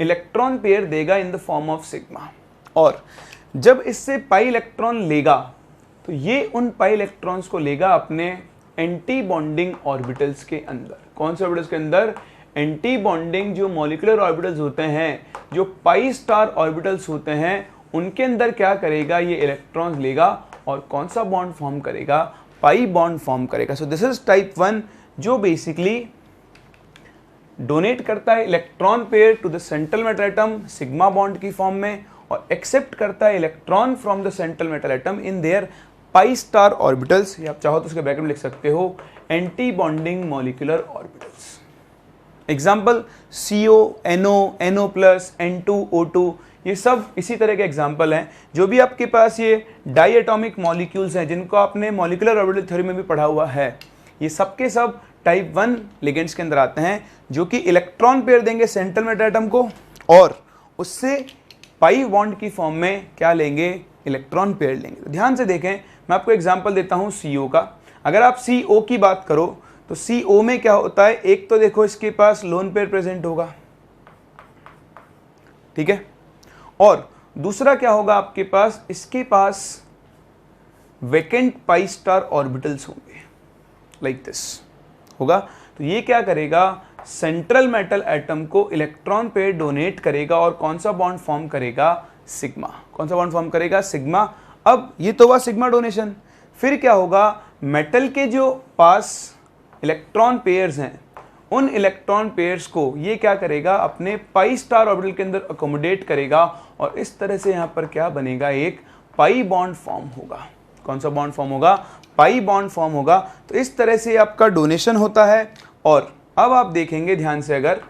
इलेक्ट्रॉन पेयर देगा इन द फॉर्म ऑफ सिग्मा, और जब इससे पाई इलेक्ट्रॉन लेगा तो ये उन पाई इलेक्ट्रॉन्स को लेगा अपने एंटी बॉन्डिंग ऑर्बिटल्स के अंदर। कौन से ऑर्बिटल्स के अंदर, एंटी बॉन्डिंग जो मॉलिक्यूलर ऑर्बिटल्स होते हैं, जो पाई स्टार ऑर्बिटल्स होते हैं, उनके अंदर क्या करेगा, ये इलेक्ट्रॉन्स लेगा और कौन सा बॉन्ड फॉर्म करेगा, पाई बॉन्ड फॉर्म करेगा। So this is type one, जो बेसिकली डोनेट करता है electron pair to the central metal atom sigma bond की फॉर्म में, और एक्सेप्ट करता है electron from the central metal atom in their pi star orbitals, या आप चाहो तो उसके ब्रैकेट में लिख सकते हो anti bonding molecular orbitals. Example CO, NO, NO+, N2, O2, ये सब इसी तरह के एग्जाम्पल हैं। जो भी आपके पास ये डाई एटॉमिक मॉलिक्यूल्स हैं, जिनको आपने मॉलिक्यूलर ऑर्बिटल थ्योरी में भी पढ़ा हुआ है, ये सब के सब टाइप 1 लिगेंड्स के अंदर आते हैं, जो कि इलेक्ट्रॉन पेयर देंगे सेंट्रल मेटल एटम को और उससे पाई बॉन्ड की फॉर्म में क्या लेंगे, इलेक्ट्रॉन पेयर लेंगे। तो ध्यान से देखें, मैं आपको एग्जाम्पल देता हूँ CO का। अगर आप CO की बात करो तो CO में क्या होता है, एक तो देखो इसके पास लोन पेयर प्रेजेंट होगा, ठीक है, और दूसरा क्या होगा आपके पास, इसके पास वेकेंट पाई स्टार ऑर्बिटल्स होंगे, लाइक दिस होगा। तो ये क्या करेगा, सेंट्रल मेटल एटम को इलेक्ट्रॉन पेयर डोनेट करेगा और कौन सा बॉन्ड फॉर्म करेगा, सिग्मा। कौन सा बॉन्ड फॉर्म करेगा, सिग्मा। अब ये तो हुआ सिग्मा डोनेशन। फिर क्या होगा, मेटल के जो पास इलेक्ट्रॉन पेयर्स हैं, उन इलेक्ट्रॉन पेयर्स को ये क्या करेगा, अपने पाई स्टार ऑर्बिटल के अंदर अकोमोडेट करेगा और इस तरह से यहाँ पर क्या बनेगा, एक पाई बॉन्ड फॉर्म होगा। कौन सा बॉन्ड फॉर्म होगा, पाई बॉन्ड फॉर्म होगा। तो इस तरह से आपका डोनेशन होता है। और अब आप देखेंगे ध्यान से अगर,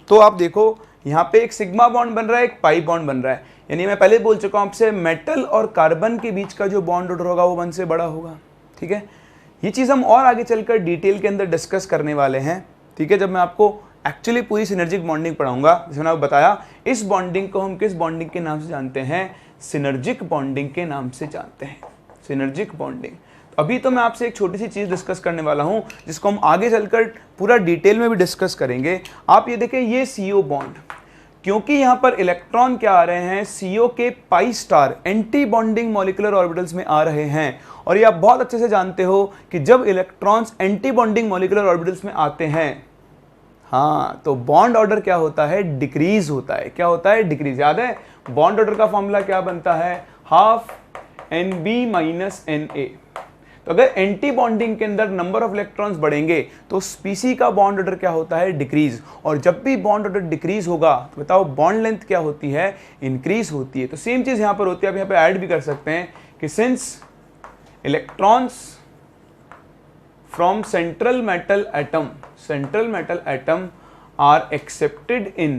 तो आप देखो यहाँ पे एक सिग्मा बॉन्ड बन रहा है, एक पाई बॉन्ड बन रहा है, यानी मैं पहले बोल चुका हूँ आपसे, मेटल और कार्बन के बीच का जो बॉन्ड ऑर्डर होगा वो 1 से बड़ा होगा, ठीक है। ये चीज़ हम और आगे चलकर डिटेल के अंदर डिस्कस करने वाले हैं, ठीक है, जब मैं आपको एक्चुअली पूरी सिनर्जिक बॉन्डिंग पढ़ाऊंगा। जैसे मैंने आपको बताया, इस बॉन्डिंग को हम किस बॉन्डिंग के नाम से जानते हैं, सिनर्जिक बॉन्डिंग के नाम से जानते हैं, सिनर्जिक बॉन्डिंग। तो अभी तो मैं आपसे एक छोटी सी चीज़ डिस्कस करने वाला हूँ, जिसको हम आगे चलकर पूरा डिटेल में भी डिस्कस करेंगे। आप ये देखें, ये CO बॉन्ड, क्योंकि यहाँ पर इलेक्ट्रॉन क्या आ रहे हैं, CO के pi star anti bonding molecular orbitals में आ रहे हैं। और ये आप बहुत अच्छे से जानते हो कि जब electrons anti bonding molecular orbitals में आते हैं, हाँ, तो बॉन्ड ऑर्डर क्या होता है, डिक्रीज होता है। क्या होता है, डिक्रीज। याद है बॉन्ड ऑर्डर का फॉर्मूला क्या बनता है, हाफ NB माइनस NA। तो अगर एंटी बॉन्डिंग के अंदर नंबर ऑफ इलेक्ट्रॉन्स बढ़ेंगे तो स्पीसी का बॉन्ड ऑर्डर क्या होता है, डिक्रीज। और जब भी बॉन्ड ऑर्डर डिक्रीज होगा तो बताओ बॉन्ड लेंथ क्या होती है, इंक्रीज होती है। तो सेम चीज यहां पर होती है। आप यहाँ पे ऐड भी कर सकते हैं कि since electrons from central metal atom are accepted in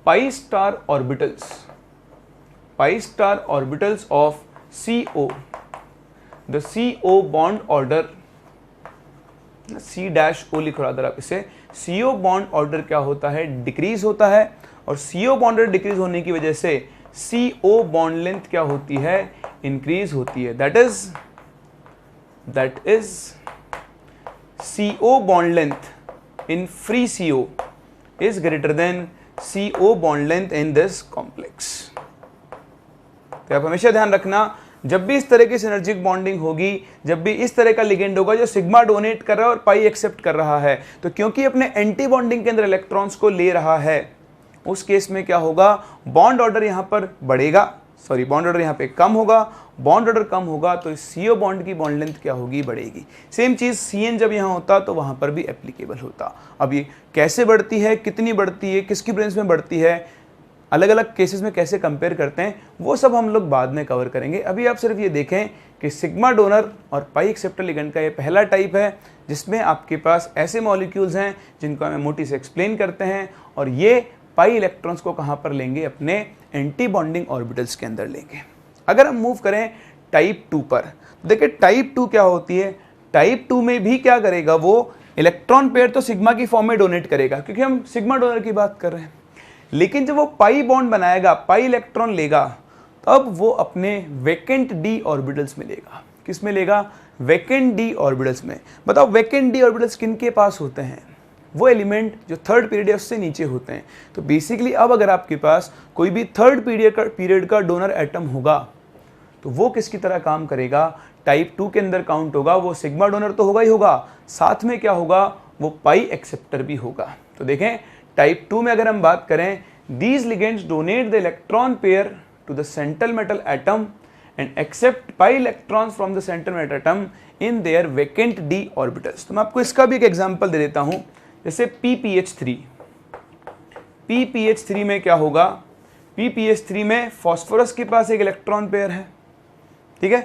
pi star orbitals of CO. The CO bond order C-O लिख रहा था आप इसे, CO बॉन्ड ऑर्डर क्या होता है, डिक्रीज होता है, और CO बॉन्ड ऑर्डर डिक्रीज होने की वजह से CO बॉन्ड लेंथ क्या होती है, इंक्रीज होती है. That is CO bond length in free CO is greater than CO bond length in this complex. तो आप हमेशा ध्यान रखना, जब भी इस तरह की सिनर्जिक बॉन्डिंग होगी, जब भी इस तरह का लिगेंड होगा जो सिग्मा डोनेट कर रहा है और पाई एक्सेप्ट कर रहा है, तो क्योंकि अपने एंटी बॉन्डिंग के अंदर इलेक्ट्रॉन्स को ले रहा है, उस केस में क्या होगा, बॉन्ड ऑर्डर यहां पर बढ़ेगा, सॉरी बॉन्ड ऑर्डर यहां पे कम होगा. बॉन्ड ऑर्डर कम होगा तो CO बॉन्ड की बॉन्ड लेंथ क्या होगी, बढ़ेगी. सेम चीज CN जब यहां होता तो वहां पर भी एप्लीकेबल होता. अब ये कैसे बढ़ती है, कितनी बढ़ती है, किसकी प्रेजेंस में बढ़ती है, अलग अलग केसेस में कैसे कंपेयर करते हैं, वो सब हम लोग बाद में कवर करेंगे. अभी आप सिर्फ ये देखें कि सिग्मा डोनर और पाई एक्सेप्टर लिगेंड का ये पहला टाइप है जिसमें आपके पास ऐसे मॉलिक्यूल्स हैं जिनको हमें मोटी से एक्सप्लेन करते हैं, और ये पाई इलेक्ट्रॉन्स को कहाँ पर लेंगे, अपने एंटी बॉन्डिंग ऑर्बिटल्स के अंदर लेंगे. अगर हम मूव करें टाइप 2 पर, देखिए टाइप 2 क्या होती है. टाइप 2 में भी क्या करेगा, वो इलेक्ट्रॉन पेयर तो सिग्मा की फॉर्म में डोनेट करेगा क्योंकि हम सिग्मा डोनर की बात कर रहे हैं, लेकिन जब वो पाई बॉन्ड बनाएगा, पाई इलेक्ट्रॉन लेगा, तब वो अपने वैकेंट डी ऑर्बिटल्स में लेगा. किस में लेगा, वैकेंट डी ऑर्बिटल्स में. बताओ वैकेंट डी ऑर्बिटल्स किन के पास होते हैं, वो एलिमेंट जो थर्ड पीरियड है उससे नीचे होते हैं. तो बेसिकली अब अगर आपके पास कोई भी थर्ड पीरियड का डोनर एटम होगा तो वो किसकी तरह काम करेगा, टाइप 2 के अंदर काउंट होगा. वो सिग्मा डोनर तो होगा ही होगा, साथ में क्या होगा, वो पाई एक्सेप्टर भी होगा. तो देखें टाइप 2 में अगर हम बात करें, these ligands donate the electron pair to the central metal atom and accept pi electrons from the central metal atom in their vacant d orbitals. तो मैं आपको इसका भी एक एग्जांपल दे देता हूं, जैसे PPH3 में क्या होगा, PPH3 में फॉस्फोरस के पास एक इलेक्ट्रॉन पेयर है, ठीक है.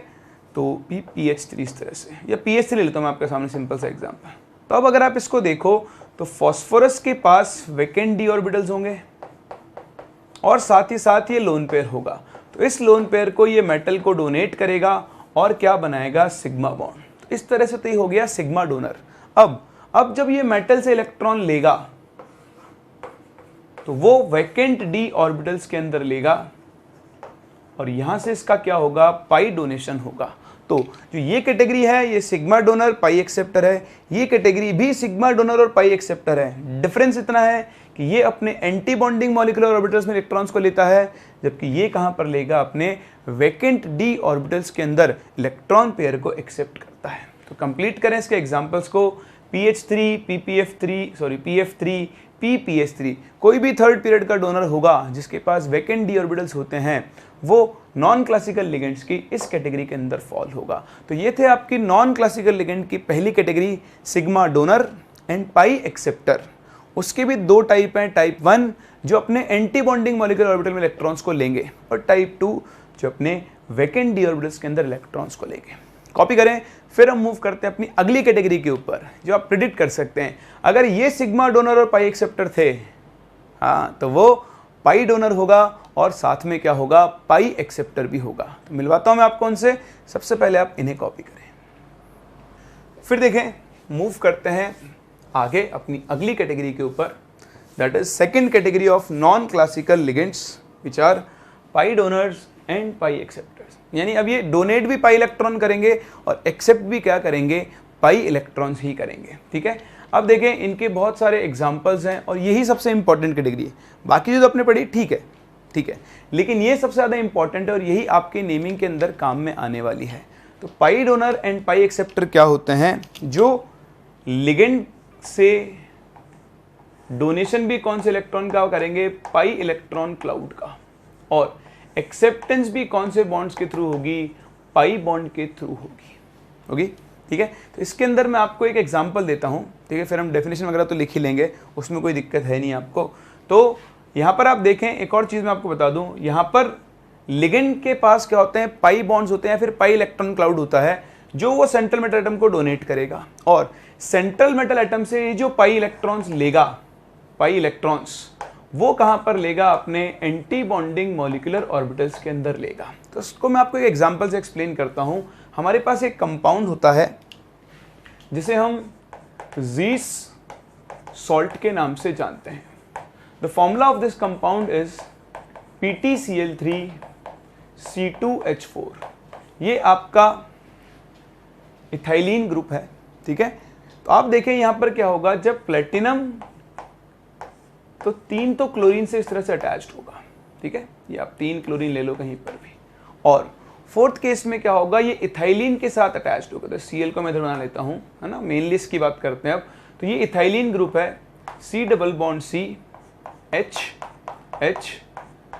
तो PPH3 इस तरह से, या PH3 ले लेता हूं मैं आपके सामने सिंपल सा एग्जांपल. तो अब अगर आप इसको देखो तो फॉस्फोरस के पास वैकेंट डी ऑर्बिटल्स होंगे और साथ ही साथ ये लोन पेयर होगा. तो इस लोन पेयर को ये मेटल को डोनेट करेगा और क्या बनाएगा, सिग्मा बॉन्ड. तो इस तरह से तो ये हो गया सिग्मा डोनर. अब जब ये मेटल से इलेक्ट्रॉन लेगा तो वो वैकेंट डी ऑर्बिटल्स के अंदर लेगा और यहां से इसका क्या होगा, पाई डोनेशन होगा. तो जो ये कैटेगरी है ये सिग्मा डोनर पाई एक्सेप्टर है, ये कैटेगरी भी सिग्मा डोनर और पाई एक्सेप्टर है. डिफरेंस इतना है कि ये अपने एंटी बॉन्डिंग मॉलिक्यूलर ऑर्बिटल्स में इलेक्ट्रॉन्स को लेता है, जबकि ये कहां पर लेगा, अपने वैकेंट डी ऑर्बिटल्स के अंदर इलेक्ट्रॉन पेयर को एक्सेप्ट करता है. तो कंप्लीट करें इसके एग्जांपल्स को. PH3, PF3, PPH3, कोई भी थर्ड पीरियड का डोनर होगा जिसके पास वैकेंट डी ऑर्बिटल्स होते हैं, वो नॉन क्लासिकल लिगेंड्स की इस कैटेगरी के अंदर फॉल होगा. तो ये थे आपकी नॉन क्लासिकल लिगेंड की पहली category, sigma donor and pi acceptor. उसके भी दो टाइप हैं, टाइप 1 जो अपने एंटी बॉन्डिंग मॉलिक्यूलर ऑर्बिटल में इलेक्ट्रॉन्स को लेंगे, और टाइप 2 जो अपने वैकेंट डी ऑर्बिटल्स के अंदर इलेक्ट्रॉन्स को लेंगे. कॉपी करें. फिर हम मूव करते हैं अपनी अगली कैटेगरी के ऊपर जो आप प्रिडिक्ट कर सकते हैं. अगर ये सिग्मा डोनर और पाई एक्सेप्टर थे, हाँ, तो वो पाई डोनर होगा और साथ में क्या होगा, पाई एक्सेप्टर भी होगा. तो मिलवाता हूं मैं आपको उनसे. सबसे पहले आप इन्हें कॉपी करें. फिर देखें, मूव करते हैं आगे अपनी अगली कैटेगरी के ऊपर, that is second category of non classical ligands which are pi donors and pi acceptors. यानी अब ये डोनेट भी पाई इलेक्ट्रॉन करेंगे और एक्सेप्ट भी क्या करेंगे, पाई इलेक्ट्रॉन्स ही करेंगे. ठीक है. अब देखें, इनके बहुत सारे एग्जांपल्स हैं और यही सबसे इंपॉर्टेंट कैटेगरी है. बाकी जो आपने पढ़ी ठीक है, लेकिन ये सबसे ज़्यादा इंपॉर्टेंट है और यही आपके नेमिंग के अंदर काम में आने वाली है. तो पाई डोनर एंड पाई एक्सेप्टर क्या होते हैं, जो लिगेंड से डोनेशन भी कौन से इलेक्ट्रॉन का करेंगे, पाई इलेक्ट्रॉन क्लाउड का, और एक्सेप्टेंस भी कौन से बॉन्ड्स के थ्रू होगी, पाई बॉन्ड के थ्रू होगी. ठीक है. तो इसके अंदर मैं आपको एक एग्जांपल देता हूं. ठीक है. फिर हम डेफिनेशन वगैरह तो लिख ही लेंगे, उसमें कोई दिक्कत है नहीं आपको. तो यहां पर आप देखें, एक और चीज मैं आपको बता दूं, यहां पर लिगेंड के पास क्या होते हैं, पाई बॉन्ड्स होते हैं, फिर पाई इलेक्ट्रॉन क्लाउड होता है. जो वो सेंट्रल मेटल एटम को डोनेट करेगा, और सेंट्रल मेटल एटम से ये जो पाई इलेक्ट्रॉन्स लेगा, पाई इलेक्ट्रॉन्स वो कहाँ पर लेगा, अपने एंटी बॉन्डिंग मॉलिक्यूलर ऑर्बिटल्स के अंदर लेगा। तो इसको मैं आपको एक एग्जांपल से एक्सप्लेन करता हूँ। हमारे पास एक कंपाउंड होता है जिसे हम ज़ीस सॉल्ट के नाम से जानते हैं। The formula of this compound is PtCl3C2H4। ये आपका इथाइलिन ग्रुप है, ठीक है। तो आप देखें यहाँ पर क्या होगा, जब प्लेटिनम तो 3 तो क्लोरीन से इस तरह से अटैच्ड होगा, ठीक है, ये आप 3 क्लोरीन ले लो कहीं पर भी, और फोर्थ केस में क्या होगा, ये इथाइलिन के साथ अटैच्ड होगा। तो Cl को मैं इधर बना लेता हूँ, है ना, मेनली इसकी बात करते हैं अब। तो ये इथाइलिन ग्रुप है, C double bond C H H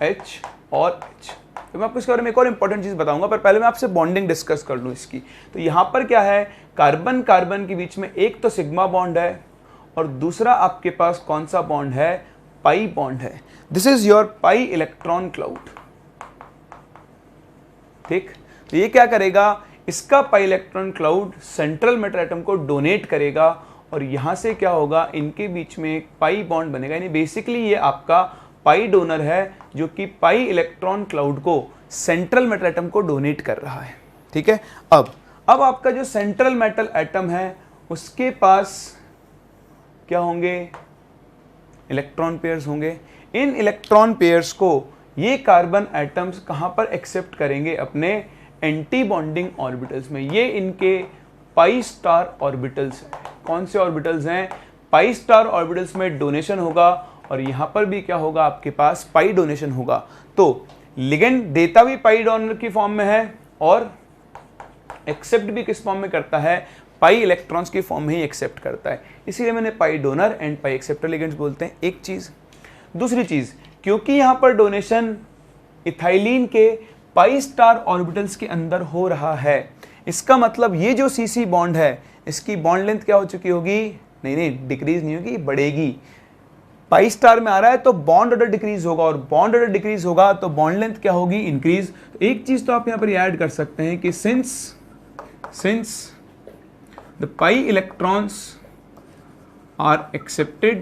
H और H। तो मैं आपको इसके बारे में एक और इंपॉर्टेंट चीज़ बताऊंगा, पर पहले मैं आपसे बॉन्डिंग डिस्कस कर लूँ इसकी। तो यहाँ पर क्या है, कार्बन कार्बन के बीच में एक तो सिग्मा बॉन्ड है और दूसरा आपके पास कौन सा बॉन्ड है, पाई बॉन्ड है। This is your pi electron cloud, ठीक। तो ये क्या करेगा, इसका पाई electron cloud central metal atom को डोनेट करेगा और यहां से क्या होगा, इनके बीच में एक पाई बॉन्ड बनेगा। यानी बेसिकली ये आपका पाई डोनर है जो कि पाई इलेक्ट्रॉन क्लाउड को सेंट्रल मेटल एटम को डोनेट कर रहा है, ठीक है। अब आपका जो सेंट्रल मेटल एटम है उसके पास क्या होंगे, इलेक्ट्रॉन पेयर्स होंगे। इन इलेक्ट्रॉन पेयर्स को ये कार्बन एटम्स कहाँ पर एक्सेप्ट करेंगे, अपने एंटी बॉन्डिंग ऑर्बिटल्स में। ये इनके पाई स्टार ऑर्बिटल्स हैं। कौन से ऑर्बिटल्स हैं, पाई स्टार ऑर्बिटल्स में डोनेशन होगा और यहाँ पर भी क्या होगा, आपके पास पाई डोनेशन होगा। तो लिगेंड देता भी पाई डोनर की फॉर्म में है और एक्सेप्ट भी किस फॉर्म में करता है, पाई इलेक्ट्रॉन्स की फॉर्म में ही एक्सेप्ट करता है। इसीलिए मैंने pi donor and pi acceptor ligands बोलते हैं, एक चीज। दूसरी चीज, क्योंकि यहां पर डोनेशन इथाइलिन के पाई स्टार ऑर्बिटल्स के अंदर हो रहा है, इसका मतलब ये जो सीसी बॉन्ड है इसकी बॉन्ड लेंथ क्या हो चुकी होगी, नहीं डिक्रीज नहीं होगी, बढ़ेगी। पाई स्टार में आ रहा है तो बॉन्ड ऑर्डर डिक्रीज होगा, और बॉन्ड ऑर्डर डिक्रीज होगा तो बॉन्ड लेंथ क्या होगी, इंक्रीज। तो एक चीज तो आप यहां पर ऐड कर सकते हैं कि since the pi electrons are accepted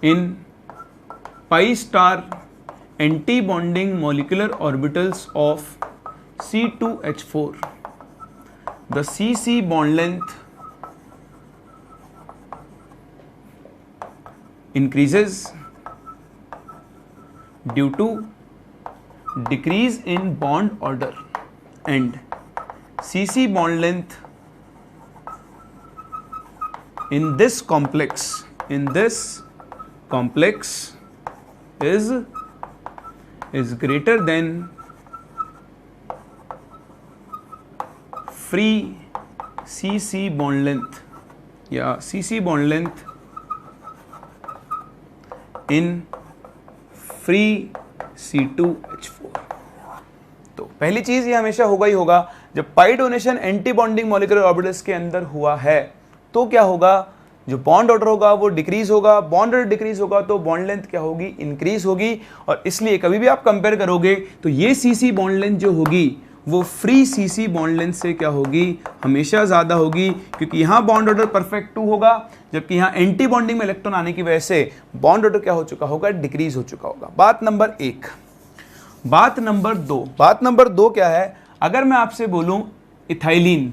in pi star anti-bonding molecular orbitals of C2H4, the CC bond length increases due to decrease in bond order, and CC bond length in this complex is greater than free CC bond length या CC bond length in free C2H4। तो पहली चीज ये हमेशा होगा ही होगा, जब pi donation anti bonding molecular orbitals के अंदर हुआ है तो क्या होगा, जो बॉन्ड ऑर्डर होगा वो डिक्रीज होगा, बॉन्ड ऑर्डर डिक्रीज होगा तो बॉन्ड लेंथ क्या होगी, इंक्रीज होगी। और इसलिए कभी भी आप कंपेयर करोगे तो ये सीसी बॉन्ड लेंथ जो होगी वो फ्री सीसी बॉन्ड लेंथ से क्या होगी, हमेशा ज्यादा होगी, क्योंकि यहाँ बॉन्ड ऑर्डर परफेक्ट 2 होगा, जबकि यहाँ एंटी बॉन्डिंग में इलेक्ट्रॉन आने की वजह से बॉन्ड ऑर्डर क्या हो चुका होगा, डिक्रीज हो चुका होगा। बात नंबर 1। बात नंबर 2 क्या है, अगर मैं आपसे बोलूं ethylene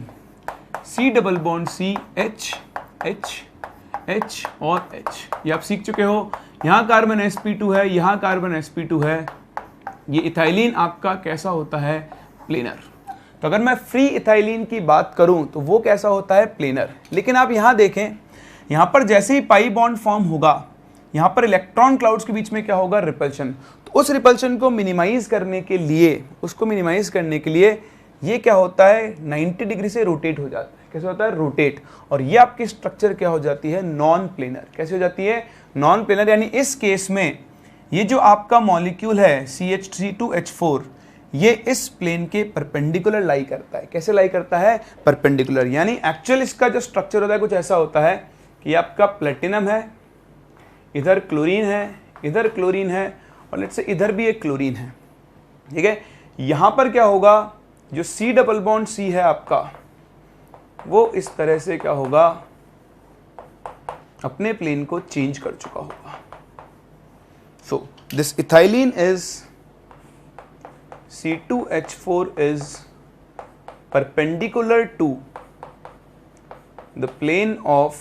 C double bond C H H H और H, ये आप सीख चुके हो। यहाँ कार्बन sp2 है, यहाँ कार्बन sp2 है। ये इथाइलिन आपका कैसा होता है, प्लेनर। तो अगर मैं फ्री इथाइलिन की बात करूं तो वो कैसा होता है, प्लेनर। लेकिन आप यहाँ देखें, यहाँ पर जैसे ही पाई बॉन्ड फॉर्म होगा, यहाँ पर इलेक्ट्रॉन क्लाउड्स के बीच में क्या होगा, रिपल्शन। तो उस रिपल्शन को मिनिमाइज करने के लिए, ये क्या होता है, 90 डिग्री से रोटेट हो जाता है। कैसे होता है, रोटेट। और ये आपकी स्ट्रक्चर क्या हो जाती है, नॉन प्लेनर। कैसे हो जाती है, नॉन प्लेनर। यानी इस केस में ये जो आपका मॉलिक्यूल है CH3CH4, ये इस प्लेन के परपेंडिकुलर लाई करता है। कैसे लाई करता है, परपेंडिकुलर। यानी एक्चुअल इसका जो स्ट्रक्चर होता है कुछ ऐसा होता है कि आपका प्लेटिनम है, इधर क्लोरीन है, और लेट्स से इधर भी एक क्लोरीन है, ठीक है। यहां पर क्या होगा, जो C डबल बॉन्ड C है आपका, वो इस तरह से क्या होगा, अपने प्लेन को चेंज कर चुका होगा। So this ethylene is C2H4 is perpendicular to the plane of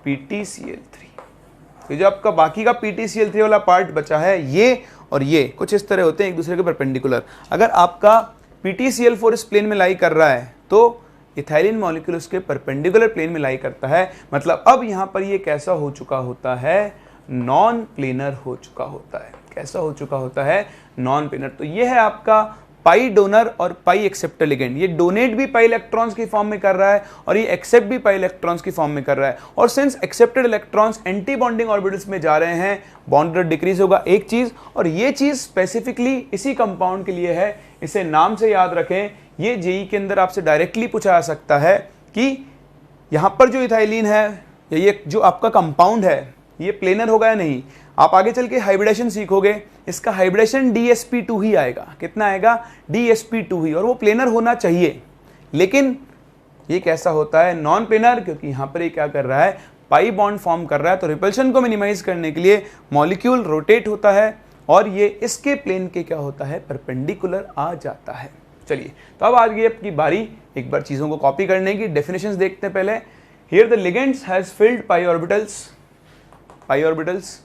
PtCl3। तो जो आपका बाकी का PtCl3 वाला पार्ट बचा है, ये और ये कुछ इस तरह होते हैं एक दूसरे के परपेंडिकुलर। अगर आपका PtCl4 इस प्लेन में लाई कर रहा है तो इथाइलिन मॉलिक्यूल उसके परपेंडिकुलर प्लेन में लाई करता है। मतलब अब यहां पर ये कैसा हो चुका होता है, नॉन प्लेनर हो चुका होता है। कैसा हो चुका होता है, नॉन प्लेनर। तो ये है आपका पाई डोनर और पाई एक्सेप्टर लिगेंड। ये डोनेट भी पाई इलेक्ट्रॉन्स की फॉर्म में कर रहा है और ये एक्सेप्ट भी पाई इलेक्ट्रॉन्स की फॉर्म में कर रहा है। और since accepted electrons anti bonding orbitals में जा रहे हैं, बॉन्ड रेट डिक्रीज होगा, एक चीज। और ये चीज स्पेसिफिकली इसी कंपाउंड के लिए है, इसे नाम से याद रखें। ये जेई के अंदर आपसे डायरेक्टली पूछा जा सकता है कि यहां पर जो इथाइलिन है या ये जो आपका कंपाउंड है, ये प्लेनर होगा या नहीं। आप आगे चल के हाइब्रिडेशन सीखोगे, इसका हाइब्रिडेशन DsP2 ही आएगा। कितना आएगा, DsP2 ही, और वो प्लेनर होना चाहिए। लेकिन ये कैसा होता है, नॉन प्लेनर, क्योंकि यहां पर ये क्या कर रहा है, पाई बॉन्ड फॉर्म कर रहा है। तो रिपल्शन को मिनिमाइज करने के लिए मॉलिक्यूल रोटेट होता है और ये इसके प्लेन के क्या होता है, परपेंडिकुलर आ जाता है। चलिए, तो अब आ गई आपकी बारी एक बार चीजों को कॉपी करने की। डेफिनेशंस देखते हैं पहले। Here the ligands has filled pi orbitals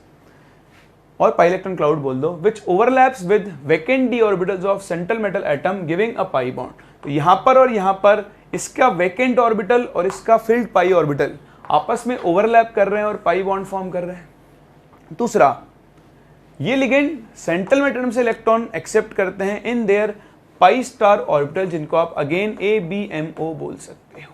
और पाई इलेक्ट्रॉन क्लाउड बोल दो, which overlaps with vacant d orbitals of central metal atom giving a pi bond. तो यहां पर और यहां पर इसका वैकेंट ऑर्बिटल और इसका फिल्ड पाई ऑर्बिटल आपस में ओवरलैप कर रहे हैं और पाई बॉन्ड फॉर्म कर रहे हैं। दूसरा, ये लिगेंड सेंट्रल मेटल एटम से इलेक्ट्रॉन एक्सेप्ट करते हैं इन देयर पाई स्टार ऑर्बिटल, जिनको आप अगेन ABMO बोल सकते हो।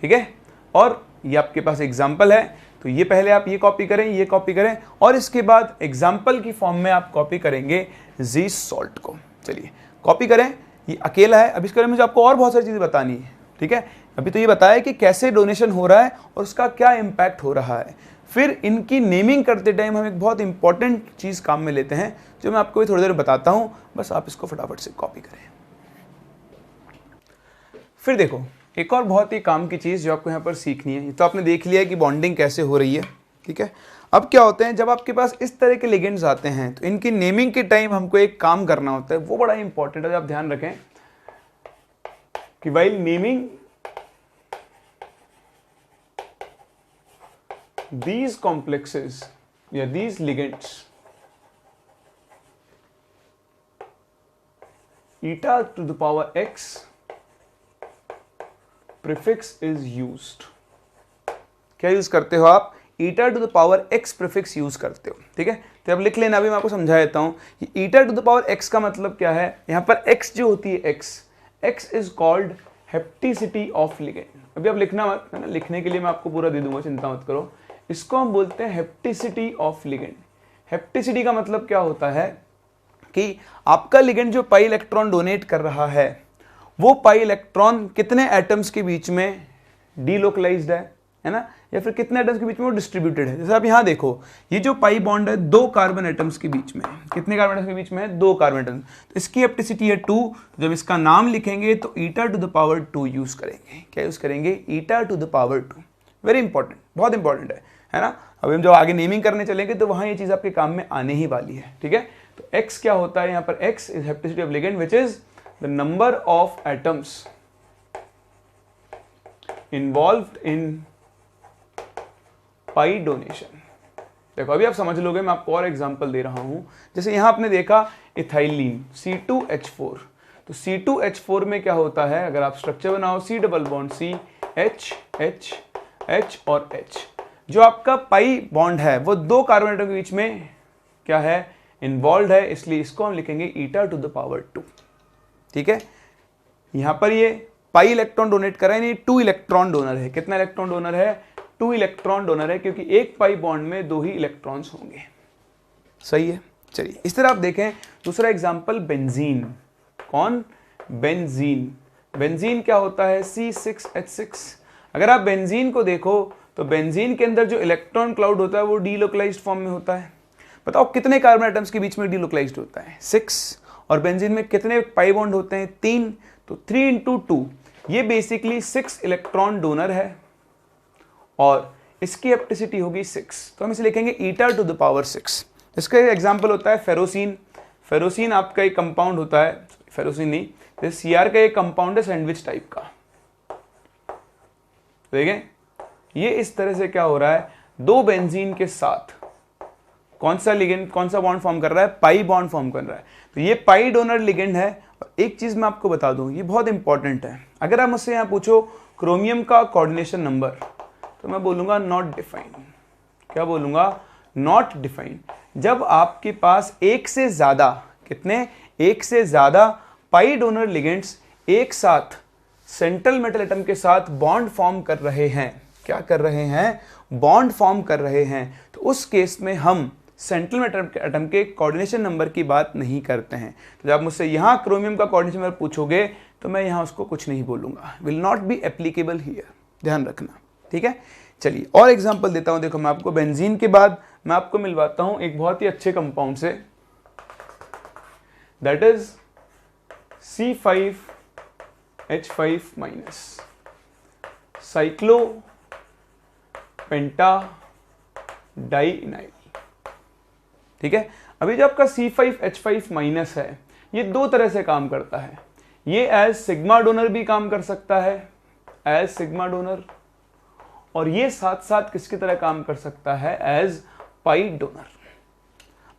ठीक है, और ये आपके पास एग्जाम्पल है, तो ये पहले आप ये कॉपी करें, ये कॉपी करें, और इसके बाद एग्जाम्पल की फॉर्म में आप कॉपी करेंगे जी सॉल्ट को। चलिए कॉपी करें, ये अकेला है। अब इसके बारे में मुझे आपको और बहुत सारी चीजें बतानी है। ठीक है, अभी तो ये बताया कि कैसे डोनेशन हो रहा है और उसका क्या इम्पैक्ट हो रहा है। फिर इनकी नेमिंग करते टाइम हम एक बहुत इंपॉर्टेंट चीज काम में लेते हैं, जो मैं आपको थोड़ी देर बताता हूं, बस आप इसको फटाफट से कॉपी करें। फिर देखो, एक और बहुत ही काम की चीज जो आपको यहाँ पर सीखनी है। तो आपने देख लिया है कि बॉन्डिंग कैसे हो रही है। ठीक है, अब क्या होते हैं, जब आपके पास इस तरह के लिगेंड्स आते हैं तो इनकी नेमिंग के टाइम हमको एक काम करना होता है, वो बड़ा इंपॉर्टेंट है। आप ध्यान रखें कि व्हाइल नेमिंग these complexes या these ligands, eta to the power x prefix is used। क्या यूज करते हो आप, eta to the power x prefix use करते हो। ठीक है, तो अब लिख लेना, अभी मैं आपको समझा देता हूं कि eta to the power x का मतलब क्या है। यहां पर x जो होती है, x is called hapticity of ligand. अभी आप लिखना मत, है ना, लिखने के लिए मैं आपको पूरा दे दूंगा, चिंता मत करो। इसको हम बोलते हैं हेप्टिसिटी ऑफ लिगेंड। हेप्टिसिटी का मतलब क्या होता है कि आपका लिगेंड जो पाई इलेक्ट्रॉन डोनेट कर रहा है, वो पाई इलेक्ट्रॉन कितने एटम्स के बीच में डीलोकलाइज्ड है ना, या फिर कितने एटम्स के बीच में वो डिस्ट्रीब्यूटेड है। जैसे आप यहाँ देखो, ये जो पाई बॉन्ड है 2 कार्बन एटम्स के बीच में, कितने कार्बन एटम्स के बीच में है, 2 कार्बन एटम्स। तो इसकी हेप्टिसिटी है 2। जब इसका नाम लिखेंगे तो eta to the power 2 use करेंगे। क्या यूज करेंगे, eta to the power 2। Very important, बहुत इंपॉर्टेंट है ना। अभी हम जब आगे नेमिंग करने चलेंगे तो वहां ये चीज आपके काम में आने ही वाली है। ठीक है, तो x क्या होता है, यहाँ पर x is hapticity of ligand which is the number of atoms involved in pi donation. देखो अभी आप समझ लोगे, मैं आपको और एग्जांपल दे रहा हूं। जैसे यहां आपने देखा इथाइलिन C2H4, तो C2H4 में क्या होता है, अगर आप स्ट्रक्चर बनाओ C double bond C H H H और H, जो आपका पाई बॉन्ड है वो 2 कार्बन एटम के बीच में क्या है, इन्वॉल्व है, इसलिए इसको हम लिखेंगे ईटा टू द पावर 2। ठीक है, यहां पर ये पाई इलेक्ट्रॉन डोनेट कर रहे हैं, 2 इलेक्ट्रॉन डोनर है। कितना इलेक्ट्रॉन डोनर है, 2 इलेक्ट्रॉन डोनर है, क्योंकि एक पाई बॉन्ड में 2 ही इलेक्ट्रॉन्स होंगे। सही है, चलिए इस तरह आप देखें। दूसरा एग्जांपल बेंजीन। कौन, बेंजीन। बेंजीन क्या होता है, C6H6। अगर आप बेंजीन को देखो तो बेंजीन के अंदर जो इलेक्ट्रॉन क्लाउड होता है वो डीलोकलाइज्ड फॉर्म में होता है। बताओ कितने कार्बन एटम्स के बीच में डीलोकलाइज्ड होता है, 6, और बेंजीन में कितने पाई बॉन्ड होते हैं? 3, तो 3 इंटू 2 ये बेसिकली 6 इलेक्ट्रॉन डोनर है और इसकी हेप्टिसिटी होगी 6, तो हम इसे लिखेंगे ईटा टू द पावर 6। इसका एग्जाम्पल होता है फेरोसिन। फेरोसिन आपका एक कंपाउंड होता है, फेरोसिन नहीं, जैसे सीआर का एक कंपाउंड है सैंडविच टाइप का। देखें ये इस तरह से क्या हो रहा है, 2 बेंजीन के साथ कौन सा लिगेंड, कौन सा बॉन्ड फॉर्म कर रहा है? पाई बॉन्ड फॉर्म कर रहा है। तो ये पाई डोनर लिगेंड है। और एक चीज मैं आपको बता दूं, ये बहुत इंपॉर्टेंट है। अगर आप मुझसे यहाँ पूछो क्रोमियम का कोऑर्डिनेशन नंबर, तो मैं बोलूंगा नॉट डिफाइंड। क्या बोलूंगा? Not defined. जब आपके पास एक से ज्यादा, कितने? एक से ज्यादा पाई डोनर लिगेंड्स एक साथ सेंट्रल मेटल एटम के साथ बॉन्ड फॉर्म कर रहे हैं, क्या कर रहे हैं? बॉन्ड फॉर्म कर रहे हैं, तो उस केस में हम सेंट्रल मेटल एटम के कोऑर्डिनेशन नंबर की बात नहीं करते हैं। तो जब मुझसे यहाँ क्रोमियम का कोऑर्डिनेशन नंबर पूछोगे तो मैं यहाँ उसको कुछ नहीं बोलूंगा, will not be applicable here, ध्यान रखना, ठीक है। चलिए और एग्जांपल देता हूँ। देखो मैं आपको बेंजीन के बाद मैं आपको मिलवाता हूँ एक बहुत ही अच्छे कंपाउंड से, that is C5H5 minus, cyclopentadienyl, ठीक है। अभी जो आपका C5H5 माइनस है ये 2 तरह से काम करता है। ये एज सिग्मा डोनर भी काम कर सकता है, एज सिग्मा डोनर, और ये साथ साथ किसकी तरह काम कर सकता है? As pi donor.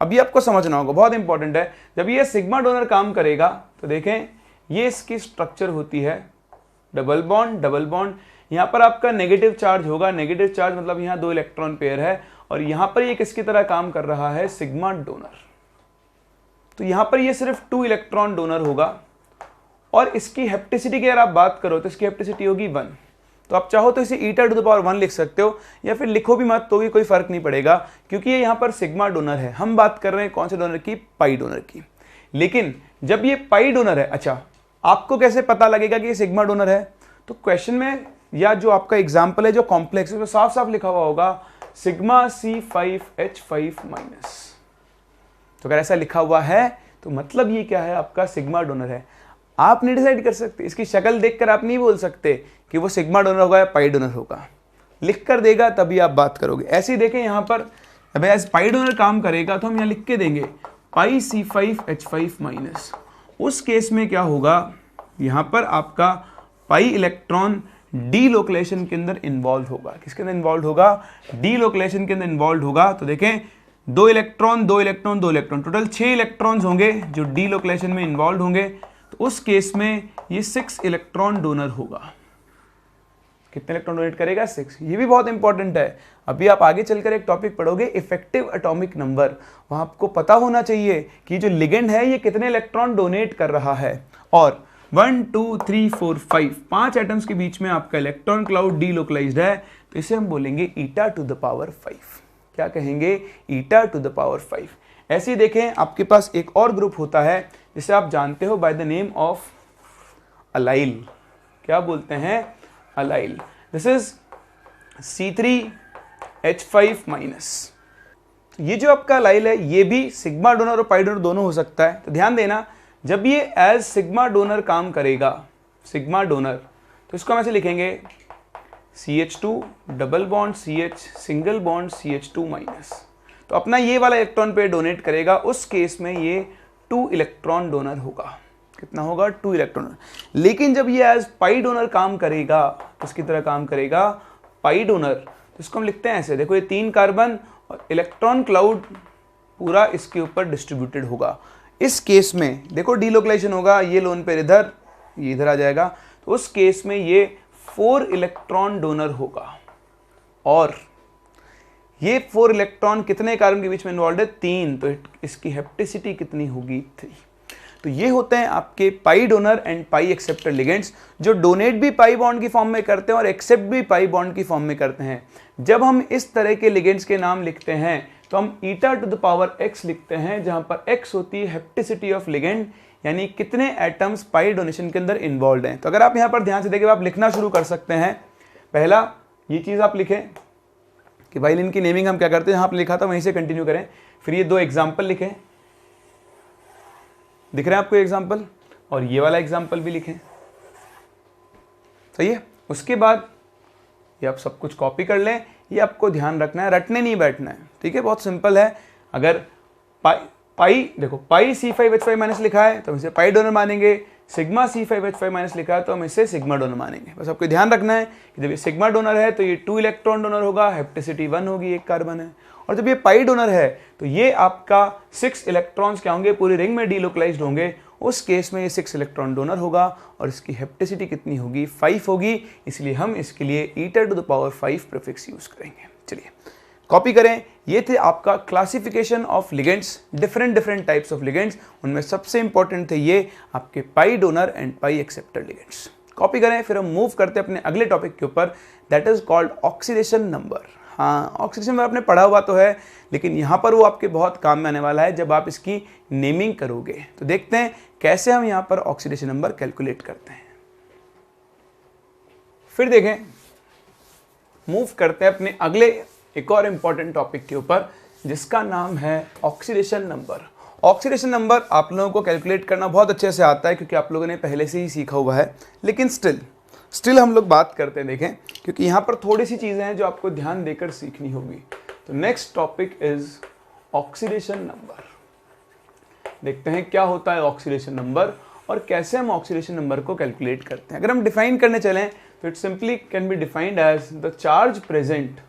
अभी आपको समझना होगा, बहुत इंपॉर्टेंट है। जब ये सिग्मा डोनर काम करेगा तो देखें ये इसकी स्ट्रक्चर होती है डबल बॉन्ड डबल बॉन्ड। यहां पर आपका नेगेटिव चार्ज होगा, नेगेटिव चार्ज मतलब यहां 2 इलेक्ट्रॉन पेयर है, और यहां पर ये किसकी तरह काम कर रहा है? Sigma donor. तो यहां पर ये सिर्फ 2 इलेक्ट्रॉन डोनर होगा, और इसकी हेप्टिसिटी की अगर आप बात करो तो इसकी हेप्टिसिटी होगी 1। तो आप चाहो तो इसे ईटा टू द पावर 1 लिख सकते हो, या फिर लिखो भी मत तो भी कोई फर्क नहीं पड़ेगा, क्योंकि ये यहाँ पर सिग्मा डोनर है। हम बात कर रहे हैं कौन से डोनर की? पाई डोनर की। लेकिन जब ये पाई डोनर है, अच्छा आपको कैसे पता लगेगा कि ये सिग्मा डोनर है? तो क्वेश्चन में या जो आपका एग्जाम्पल है जो कॉम्प्लेक्स है, तो साफ साफ लिखा हुआ होगा सिग्मा C5H5 माइनस। तो अगर ऐसा लिखा हुआ है तो मतलब ये क्या है? आपका सिग्मा डोनर है। आप नहीं डिसाइड कर सकते, इसकी शक्ल देखकर आप नहीं बोल सकते कि वो सिग्मा डोनर होगा या पाई डोनर होगा। लिख कर देगा तभी आप बात करोगे। ऐसे ही देखें यहाँ पर, अब एज पाई डोनर काम करेगा तो हम यहाँ लिख के देंगे पाई C5H5 माइनस। उस केस में क्या होगा? यहाँ पर आपका पाई इलेक्ट्रॉन डीलोकेशन के अंदर इन्वॉल्व होगा। किसके अंदर इन्वॉल्व होगा? डीलोकेशन के अंदर इन्वॉल्व होगा। तो देखें 2 electron 2 electron 2 electron, total 6 electrons होंगे जो डीलोकेशन में इन्वॉल्व होंगे। तो उस केस में ये 6 इलेक्ट्रॉन डोनर होगा। कितने इलेक्ट्रॉन डोनेट करेगा? 6। ये भी बहुत इंपॉर्टेंट है। अभी आप आगे चलकर एक टॉपिक पढ़ोगे इफेक्टिव एटॉमिक नंबर, वहां आपको पता होना चाहिए कि जो लिगेंड है ये कितने इलेक्ट्रॉन डोनेट कर रहा है। और 1 2 3 4 5 5 एटम्स के बीच में आपका इलेक्ट्रॉन क्लाउड डीलोकलाइज्ड है, तो इसे हम बोलेंगे ईटा टू द पावर 5। क्या कहेंगे? ईटा टू द पावर 5। ऐसे ही देखें आपके पास एक और ग्रुप होता है जिसे आप जानते हो by the name of allyl. क्या बोलते हैं? Allyl. This is C3H5 minus. ये जो आपका अलाइल है ये भी सिग्मा डोनर और पाई डोनर दोनों हो सकता है। तो ध्यान देना, जब ये एज सिग्मा डोनर काम करेगा, सिग्मा डोनर, तो इसको हम ऐसे लिखेंगे CH2 double bond CH single bond CH2 minus. तो अपना ये वाला इलेक्ट्रॉन पेयर डोनेट करेगा। उस केस में ये 2 इलेक्ट्रॉन डोनर होगा। कितना होगा? 2 इलेक्ट्रॉन। लेकिन जब ये एज पाई डोनर काम करेगा, किसकी तरह काम करेगा? Pi donor. तो इसको हम लिखते हैं ऐसे, देखो ये 3 कार्बन और इलेक्ट्रॉन क्लाउड पूरा इसके ऊपर डिस्ट्रीब्यूटेड होगा। इस केस में देखो डीलोकेशन होगा, ये लोन पेयर इधर, ये इधर आ जाएगा। तो उस केस में ये 4 इलेक्ट्रॉन डोनर होगा। और ये 4 इलेक्ट्रॉन कितने कार्बन के बीच में इन्वॉल्व है? 3। तो इसकी हेप्टिसिटी कितनी होगी? 3। तो ये होते हैं आपके pi donor and pi acceptor ligands, जो डोनेट भी पाई बॉन्ड की फॉर्म में करते हैं और एक्सेप्ट भी पाई बॉन्ड की फॉर्म में करते हैं। जब हम इस तरह के लिगेंड्स के नाम लिखते हैं तो हम ईटा टू द पावर x लिखते हैं, जहां पर x होती है हेप्टिसिटी ऑफ लिगेंड, यानी कितने एटम्स पाई डोनेशन के अंदर इन्वॉल्व हैं। तो अगर आप यहां पर ध्यान से देखें, आप लिखना शुरू कर सकते हैं। पहला ये चीज आप लिखें कि भाई इनकी नेमिंग हम क्या करते हैं, जहां पर लिखा था वहीं से कंटिन्यू करें। फिर ये 2 एग्जाम्पल लिखें, दिख रहा है आपको एग्जाम्पल, और ये वाला एग्जाम्पल भी लिखें, सही है। उसके बाद ये आप सब कुछ कॉपी कर लें, ये आपको ध्यान रखना है, रटने नहीं बैठना है, ठीक है, बहुत सिंपल है। अगर पाई देखो पाई C5H5 माइनस लिखा है तो हम इसे पाई डोनर मानेंगे, सिग्मा C5H5 माइनस लिखा है तो हम इसे सिग्मा डोनर मानेंगे। बस आपको ध्यान रखना है कि जब ये सिग्मा डोनर है तो ये 2 इलेक्ट्रॉन डोनर होगा, हेप्टिसिटी 1 होगी, एक कार्बन है। और जब ये पाई डोनर है तो ये आपका 6 इलेक्ट्रॉन्स क्या होंगे, पूरी रिंग में डीलोकलाइज्ड होंगे, उस केस में ये 6 इलेक्ट्रॉन डोनर होगा और इसकी हेप्टिसिटी कितनी होगी, 5 होगी, इसलिए हम इसके लिए ईटर⁵ प्रीफिक्स यूज करेंगे। चलिए कॉपी करें। ये थे आपका classification of ligands, different types of ligands, उनमें सबसे इंपॉर्टेंट थे ये आपके pi donor and pi acceptor ligands. Copy करें, फिर हम मूव करते हैं अपने अगले टॉपिक के ऊपर, that is called oxidation number. हाँ, ऑक्सीडेशन नंबर आपने पढ़ा हुआ तो है, लेकिन यहाँ पर वो आपके बहुत काम में आने वाला है जब आप इसकी नेमिंग करोगे। तो देखते हैं कैसे हम यहाँ पर ऑक्सीडेशन नंबर कैलकुलेट करते हैं। फिर देखें, मूव करते हैं अपने अगले एक और इंपॉर्टेंट टॉपिक के ऊपर, जिसका नाम है ऑक्सीडेशन नंबर। ऑक्सीडेशन नंबर आप लोगों को कैलकुलेट करना बहुत अच्छे से आता है क्योंकि आप लोगों ने पहले से ही सीखा हुआ है, लेकिन स्टिल हम लोग बात करते हैं, देखें, क्योंकि यहाँ पर थोड़ी सी चीज़ें हैं जो आपको ध्यान देकर सीखनी होगी। तो next topic is oxidation number. देखते हैं क्या होता है ऑक्सीडेशन नंबर और कैसे हम ऑक्सीडेशन नंबर को कैलकुलेट करते हैं। अगर हम डिफाइन करने चलें तो it simply can be defined as the charge present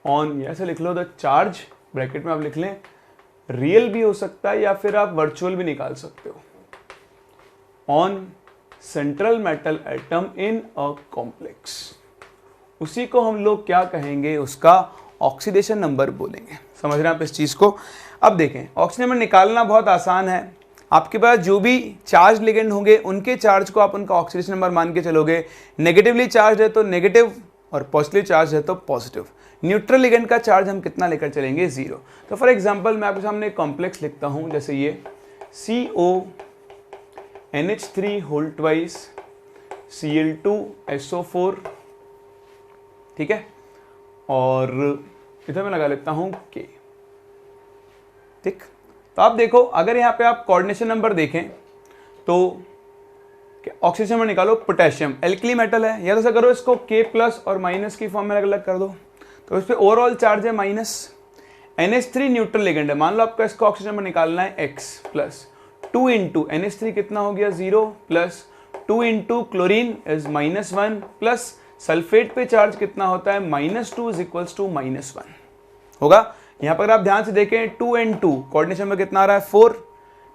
on, ऐसे लिख लो, द चार्ज ब्रैकेट में आप लिख लें, रियल भी हो सकता है या फिर आप वर्चुअल भी निकाल सकते हो, on central metal atom in a complex, उसी को हम लोग क्या कहेंगे, उसका ऑक्सीडेशन नंबर बोलेंगे। समझ रहे हैं आप इस चीज को। अब देखें, ऑक्सीडेशन नंबर निकालना बहुत आसान है। आपके पास जो भी चार्ज लिगेंड होंगे उनके चार्ज को आप उनका ऑक्सीडेशन नंबर मान के चलोगे। नेगेटिवली चार्ज है तो नेगेटिव और पॉजिटिवली चार्ज है तो पॉजिटिव। न्यूट्रल लिगेंड का चार्ज हम कितना लेकर चलेंगे, 0। तो फॉर एग्जांपल मैं आपके सामने एक कॉम्प्लेक्स लिखता हूं, जैसे ये CONH3 Cl2SO4, ठीक है, और इधर मैं लगा लेता हूं K, ठीक। तो आप देखो, अगर यहाँ पे आप कोऑर्डिनेशन नंबर देखें तो ऑक्सीजन नंबर निकालो, पोटेशियम एल्कली मेटल है, या तो ऐसा करो इसको K प्लस और माइनस की फॉर्म में अलग अलग कर दो, तो इस पे ओवरऑल चार्ज है माइनस। NH3 न्यूट्रल लिगेंड है, मान लो आपका इसका ऑक्सीजन नंबर निकालना है X प्लस 2 इंटू NH3 कितना हो गया 0 plus 2 into chlorine is -1 plus sulphate पे चार्ज कितना होता है -2 इज इक्वल्स टू -1 होगा। यहाँ पर आप ध्यान से देखें 2 and 2 कोऑर्डिनेशन नंबर कितना आ रहा है 4,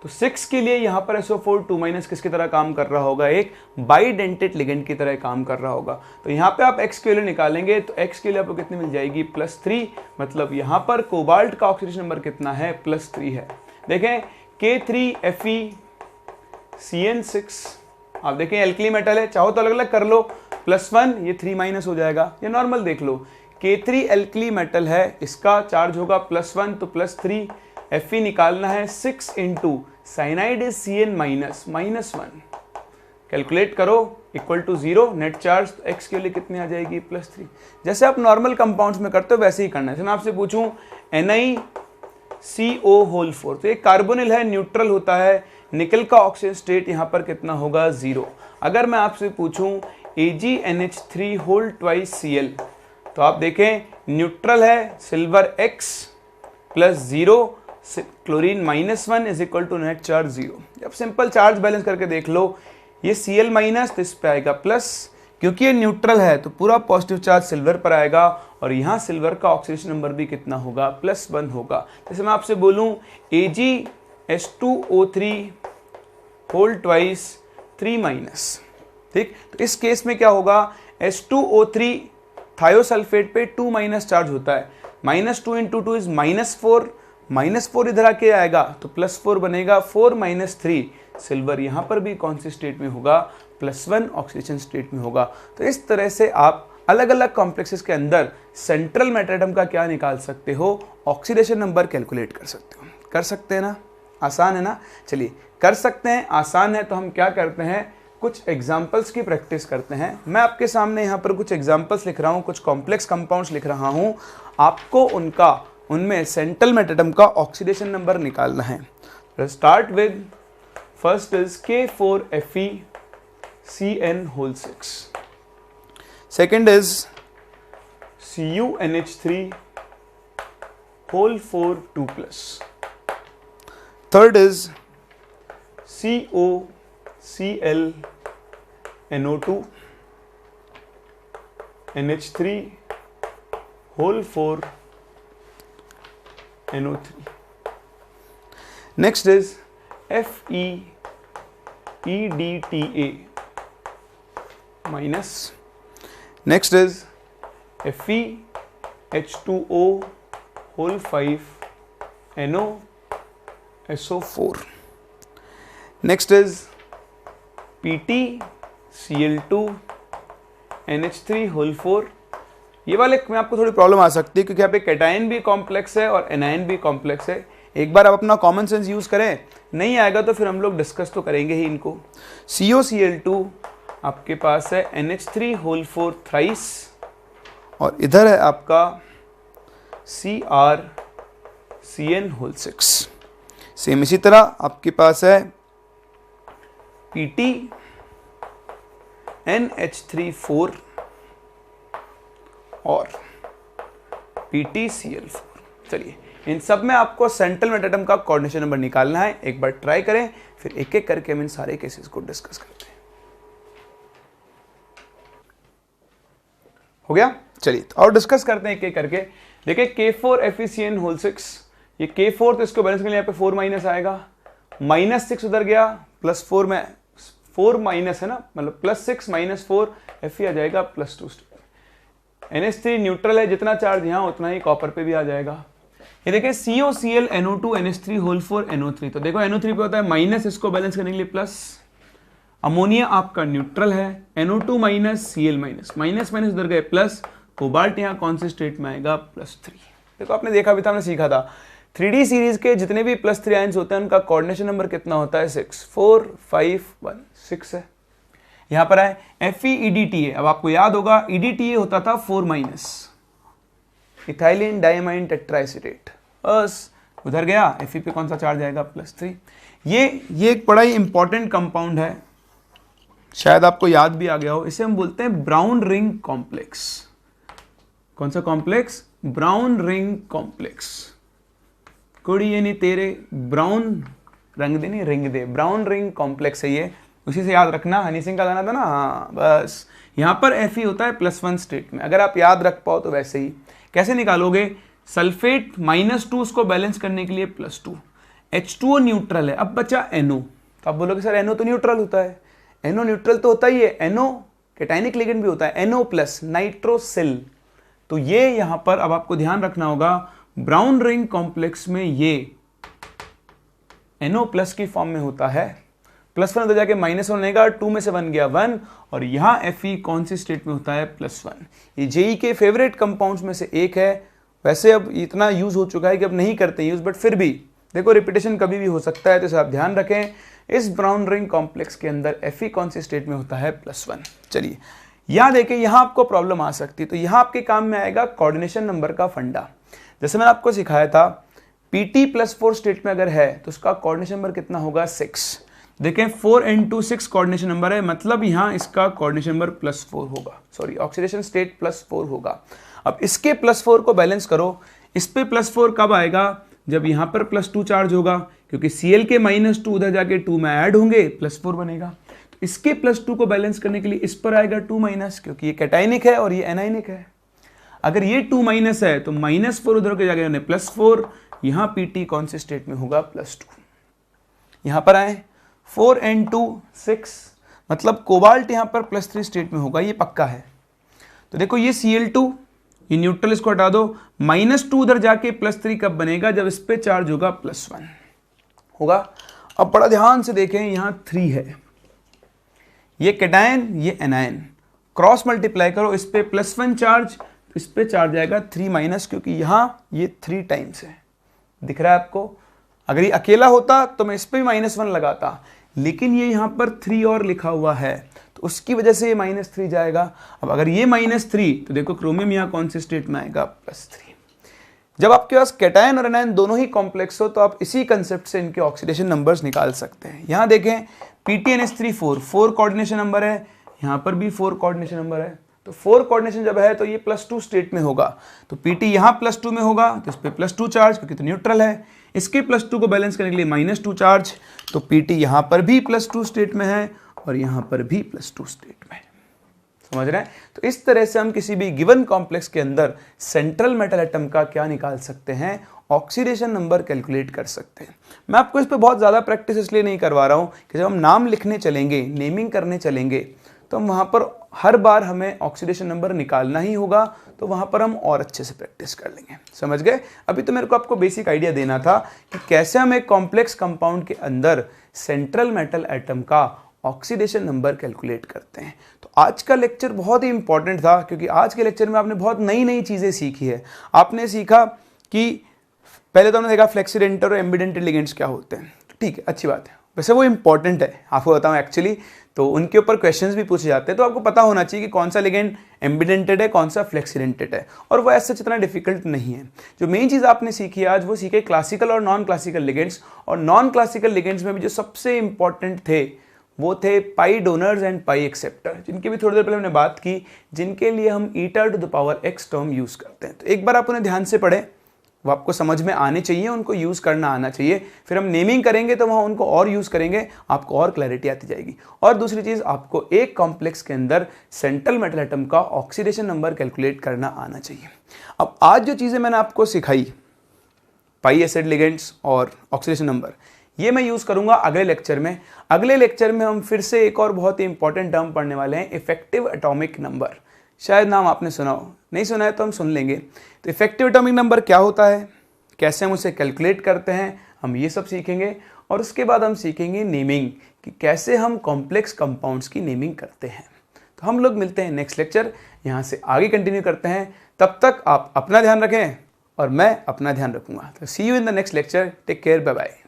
तो 6 के लिए यहाँ पर SO4 2- किसकी तरह काम कर रहा होगा, एक बाइडेंटेट लिगेंड की तरह काम कर रहा होगा। तो यहाँ पे आप X के लिए निकालेंगे तो X के लिए आपको कितनी मिल जाएगी +3, मतलब यहाँ पर कोबाल्ट का ऑक्सीडेशन नंबर कितना है +3 है। देखें K3Fe(CN6), आप देखें एल्कली मेटल है, चाहो तो अलग अलग कर लो, +1 ये 3- हो जाएगा, ये नॉर्मल देख लो। K3 एल्कली मेटल है, इसका चार्ज होगा +1 तो +3, Fe निकालना है 6 into cyanide is Cn -1, calculate करो इक्वल टू 0, नेट चार्ज तो X के लिए कितनी आ जाएगी +3। जैसे आप नॉर्मल कंपाउंड्स में करते हो वैसे ही करना है। जैसे मैं आपसे पूछूं NiCO4, तो ये कार्बोनिल है, न्यूट्रल होता है, निकल का ऑक्सीजन स्टेट यहाँ पर कितना होगा 0। अगर मैं आपसे पूछूं AgNH3(Cl), तो आप देखें न्यूट्रल है, silver X plus 0, chlorine -1 is equal to net charge 0। जब सिंपल चार्ज बैलेंस करके देख लो, ये Cl- तो इस पे आएगा प्लस, क्योंकि ये न्यूट्रल है तो पूरा पॉजिटिव चार्ज सिल्वर पर आएगा, और यहाँ सिल्वर का ऑक्सीडेशन नंबर भी कितना होगा +1 होगा। जैसे मैं आपसे बोलूँ AgH2O3(3-), ठीक, तो इस केस में क्या होगा, H2O3 थायोसल्फेट पे 2- चार्ज होता है, -2 इंटू 2 इज -4 इधर आके आएगा तो +4 बनेगा, 4 - 3 सिल्वर यहाँ पर भी कौन सी स्टेट में होगा, +1 ऑक्सीडेशन स्टेट में होगा। तो इस तरह से आप अलग अलग कॉम्प्लेक्सेस के अंदर सेंट्रल मेटल एटम का क्या निकाल सकते हो, ऑक्सीडेशन नंबर कैलकुलेट कर सकते हो। कर सकते हैं ना, आसान है ना। चलिए कर सकते हैं, आसान है, तो हम क्या करते हैं, कुछ एग्जाम्पल्स की प्रैक्टिस करते हैं। मैं आपके सामने यहाँ पर कुछ एग्जाम्पल्स लिख रहा हूँ, कुछ कॉम्प्लेक्स कंपाउंड्स लिख रहा हूँ, आपको उनका उनमें सेंट्रल में एटम का ऑक्सीडेशन नंबर निकालना है। Start with first is K4FeCN6, second is CuNH3 4 2+, third is COClNO2 NH3 4 NO3, next is FeEDTA minus, next is FeH2O 5 NoSO4, next is PtCl2 NH3 4। ये वाले में आपको थोड़ी प्रॉब्लम आ सकती है क्योंकि यहाँ पे कैटायन भी कॉम्प्लेक्स है और एनायन भी कॉम्प्लेक्स है। एक बार आप अपना कॉमन सेंस यूज करें, नहीं आएगा तो फिर हम लोग डिस्कस तो करेंगे ही इनको। COCl2 आपके पास है NH3 4 थ्राइस और इधर है आपका CrCN6। सेम इसी तरह आपके पास है PtNH3 4 और PtCl4। चलिए इन सब में आपको सेंट्रल में एटम का कोऑर्डिनेशन नंबर निकालना है। एक बार ट्राई करें, फिर एक एक करके हम इन सारे केसेस को डिस्कस करते हैं। हो गया? चलिए तो और डिस्कस करते हैं एक एक करके। देखिए K4FeCN6, ये K4 तो इसको बैलेंस करने यहाँ पे 4 माइनस आएगा, -6 उधर गया, +4 में 4 माइनस है ना, मतलब +6 - 4 Fe आ जाएगा +2। NH3 न्यूट्रल है, जितना चार्ज यहाँ उतना ही कॉपर पे भी आ जाएगा। ये देखिए COClNO2 NH3 4 NO3, तो देखो NO3 पे होता है माइनस, इसको बैलेंस करने के लिए प्लस। अमोनिया आपका न्यूट्रल है, NO2 - Cl माइनस उधर गए प्लस, कोबाल्ट यहाँ कौन से स्टेट में आएगा +3। देखो आपने देखा भी था, हमने सीखा था 3D सीरीज के जितने भी +3 आयंस होते हैं उनका कोऑर्डिनेशन नंबर कितना होता है 6, 4 5 1 6 है। यहाँ पर है FeEDTA, अब आपको याद होगा EDTA होता था 4- इथाइलिन डायमाइन टेट्राएसिटेट, बस उधर गया, Fe पे कौन सा चार्ज आएगा +3। ये एक बड़ा ही इंपॉर्टेंट कंपाउंड है, शायद आपको याद भी आ गया हो, इसे हम बोलते हैं ब्राउन रिंग कॉम्प्लेक्स। कौन सा कॉम्प्लेक्स? Brown ring complex. कुड़ी ये नहीं तेरे ब्राउन रंग दे नहीं रिंग दे, ब्राउन रिंग कॉम्प्लेक्स है ये, उसी से याद रखना, हनी सिंह का गाना था ना, हाँ बस। यहाँ पर Fe होता है +1 स्टेट में, अगर आप याद रख पाओ तो वैसे ही। कैसे निकालोगे? सल्फेट -2 उसको बैलेंस करने के लिए +2, H2O न्यूट्रल है, अब बचा NO, तो आप बोलोगे सर NO तो न्यूट्रल होता है, NO न्यूट्रल तो होता ही है, NO कैटायनिक लिगेंड भी होता है, NO+ नाइट्रोसिल। तो ये यहाँ पर अब आपको ध्यान रखना होगा, ब्राउन रिंग कॉम्प्लेक्स में ये NO+ की फॉर्म में होता है, +1 उधर जाके -1 बनेगा, 2 में से 1 गया 1, और यहाँ Fe कौन सी स्टेट में होता है +1। ये जेई के फेवरेट कंपाउंड्स में से एक है। वैसे अब इतना यूज हो चुका है कि अब नहीं करते यूज, बट फिर भी देखो रिपीटेशन कभी भी हो सकता है, तो इसे आप ध्यान रखें। इस ब्राउन रिंग कॉम्प्लेक्स के अंदर Fe कौन सी स्टेट में होता है +1। चलिए यहाँ देखें, यहाँ आपको प्रॉब्लम आ सकती है, तो यहाँ आपके काम में आएगा कोऑर्डिनेशन नंबर का फंडा। जैसे मैंने आपको सिखाया था Pt +4 स्टेट में अगर है तो उसका कोऑर्डिनेशन नंबर कितना होगा 6। देखें 4 × 6 कोऑर्डिनेशन नंबर है, मतलब यहाँ इसका कोऑर्डिनेशन नंबर +4 होगा, सॉरी ऑक्सीडेशन स्टेट +4 होगा। अब इसके +4 को बैलेंस करो, इस पे +4 कब आएगा? जब यहाँ पर +2 चार्ज होगा, क्योंकि Cl के -2 उधर जाके 2 में ऐड होंगे, +4 बनेगा। तो इसके +2 को बैलेंस करने के लिए इस पर आएगा 2-, क्योंकि ये कैटायनिक है और ये एनायनिक है। अगर ये 2- है तो -4 उधर के जाके +4, यहाँ Pt कौन से स्टेट में होगा +2। यहाँ पर आए 4 × 2 6, मतलब कोबाल्ट यहाँ पर +3 स्टेट में होगा, ये पक्का है। तो देखो ये Cl2, ये न्यूट्रल, इसको हटा दो, -2 उधर जाके +3 कब बनेगा? जब इस पे चार्ज होगा +1 होगा। अब बड़ा ध्यान से देखें, यहाँ 3 है, ये कैटायन ये एनायन, क्रॉस मल्टीप्लाई करो, इस पे +1 चार्ज, तो इस पे चार्ज आएगा 3-, क्योंकि यहाँ ये 3 टाइम्स है, दिख रहा है आपको। अगर ये अकेला होता तो मैं इस पे भी -1 लगाता, लेकिन ये यहाँ पर 3 और लिखा हुआ है, तो उसकी वजह से ये -3 जाएगा। अब अगर ये -3, तो देखो क्रोमियम यहाँ कौन से स्टेट में आएगा +3। जब आपके पास कैटायन और एनायन दोनों ही कॉम्प्लेक्स हो तो आप इसी कंसेप्ट से इनके ऑक्सीडेशन नंबर्स निकाल सकते हैं। यहाँ देखें PTNS3 4 कोऑर्डिनेशन नंबर है, यहाँ पर भी 4 कोऑर्डिनेशन नंबर है। तो 4 कोऑर्डिनेशन जब है तो ये +2 स्टेट में होगा, तो PT यहाँ +2 में होगा तो इस पर +2 चार्ज क्योंकि तो न्यूट्रल है। इसके +2 को बैलेंस करने के लिए -2 चार्ज, तो PT यहाँ पर भी +2 स्टेट में है और यहाँ पर भी +2 स्टेट में है। समझ रहे हैं? तो इस तरह से हम किसी भी गिवन कॉम्प्लेक्स के अंदर सेंट्रल मेटल एटम का क्या निकाल सकते हैं, ऑक्सीडेशन नंबर कैलकुलेट कर सकते हैं। मैं आपको इस पे बहुत ज़्यादा प्रैक्टिस इसलिए नहीं करवा रहा हूँ कि जब हम नाम लिखने चलेंगे, नेमिंग करने चलेंगे, तो हम वहाँ पर हर बार हमें ऑक्सीडेशन नंबर निकालना ही होगा, तो वहाँ पर हम और अच्छे से प्रैक्टिस कर लेंगे। समझ गए? अभी तो मेरे को आपको बेसिक आइडिया देना था कि कैसे हम एक कॉम्प्लेक्स कंपाउंड के अंदर सेंट्रल मेटल एटम का ऑक्सीडेशन नंबर कैलकुलेट करते हैं। तो आज का लेक्चर बहुत ही इंपॉर्टेंट था क्योंकि आज के लेक्चर में आपने बहुत नई नई चीज़ें सीखी है। आपने सीखा कि पहले तो हमने देखा फ्लेक्सीडेंटेड और एम्बिडेंटेड लिगेंड्स क्या होते हैं, ठीक है, अच्छी बात है, वैसे वो इंपॉर्टेंट है, आपको बताऊं एक्चुअली, तो उनके ऊपर क्वेश्चंस भी पूछे जाते हैं, तो आपको पता होना चाहिए कि कौन सा लिगेंड एम्बिडेंटेड है, कौन सा फ्लेक्सीडेंटेड है, और वो ऐसा इतना डिफिकल्ट नहीं है। जो मेन चीज़ आपने सीखी है आज, वो सीखे क्लासिकल और नॉन क्लासिकल लिगेंड्स, और नॉन क्लासिकल लिगेंड्स में भी जो सबसे इंपॉर्टेंट थे वो थे पाई डोनर्स एंड पाई एक्सेप्टर, जिनकी भी थोड़ी देर पहले हमने बात की, जिनके लिए हम e⁻⁴ टर्म यूज़ करते हैं। तो एक बार आप उन्हें ध्यान से पढ़ें, वो आपको समझ में आने चाहिए, उनको यूज़ करना आना चाहिए। फिर हम नेमिंग करेंगे तो वहाँ उनको और यूज़ करेंगे, आपको और क्लैरिटी आती जाएगी। और दूसरी चीज़, आपको एक कॉम्प्लेक्स के अंदर सेंट्रल मेटल एटम का ऑक्सीडेशन नंबर कैलकुलेट करना आना चाहिए। अब आज जो चीज़ें मैंने आपको सिखाई, पाई एसिड लिगेंड्स और ऑक्सीडेशन नंबर, ये मैं यूज़ करूंगा अगले लेक्चर में। अगले लेक्चर में हम फिर से एक और बहुत ही इंपॉर्टेंट टर्म पढ़ने वाले हैं, इफेक्टिव एटॉमिक नंबर। शायद नाम आपने सुना हो, नहीं सुना है तो हम सुन लेंगे। तो इफेक्टिव एटॉमिक नंबर क्या होता है, कैसे हम उसे कैलकुलेट करते हैं, हम ये सब सीखेंगे। और उसके बाद हम सीखेंगे नेमिंग, कि कैसे हम कॉम्प्लेक्स कंपाउंड्स की नेमिंग करते हैं। तो हम लोग मिलते हैं नेक्स्ट लेक्चर, यहाँ से आगे कंटिन्यू करते हैं। तब तक आप अपना ध्यान रखें और मैं अपना ध्यान रखूँगा। तो see you in the next lecture, take care, bye bye.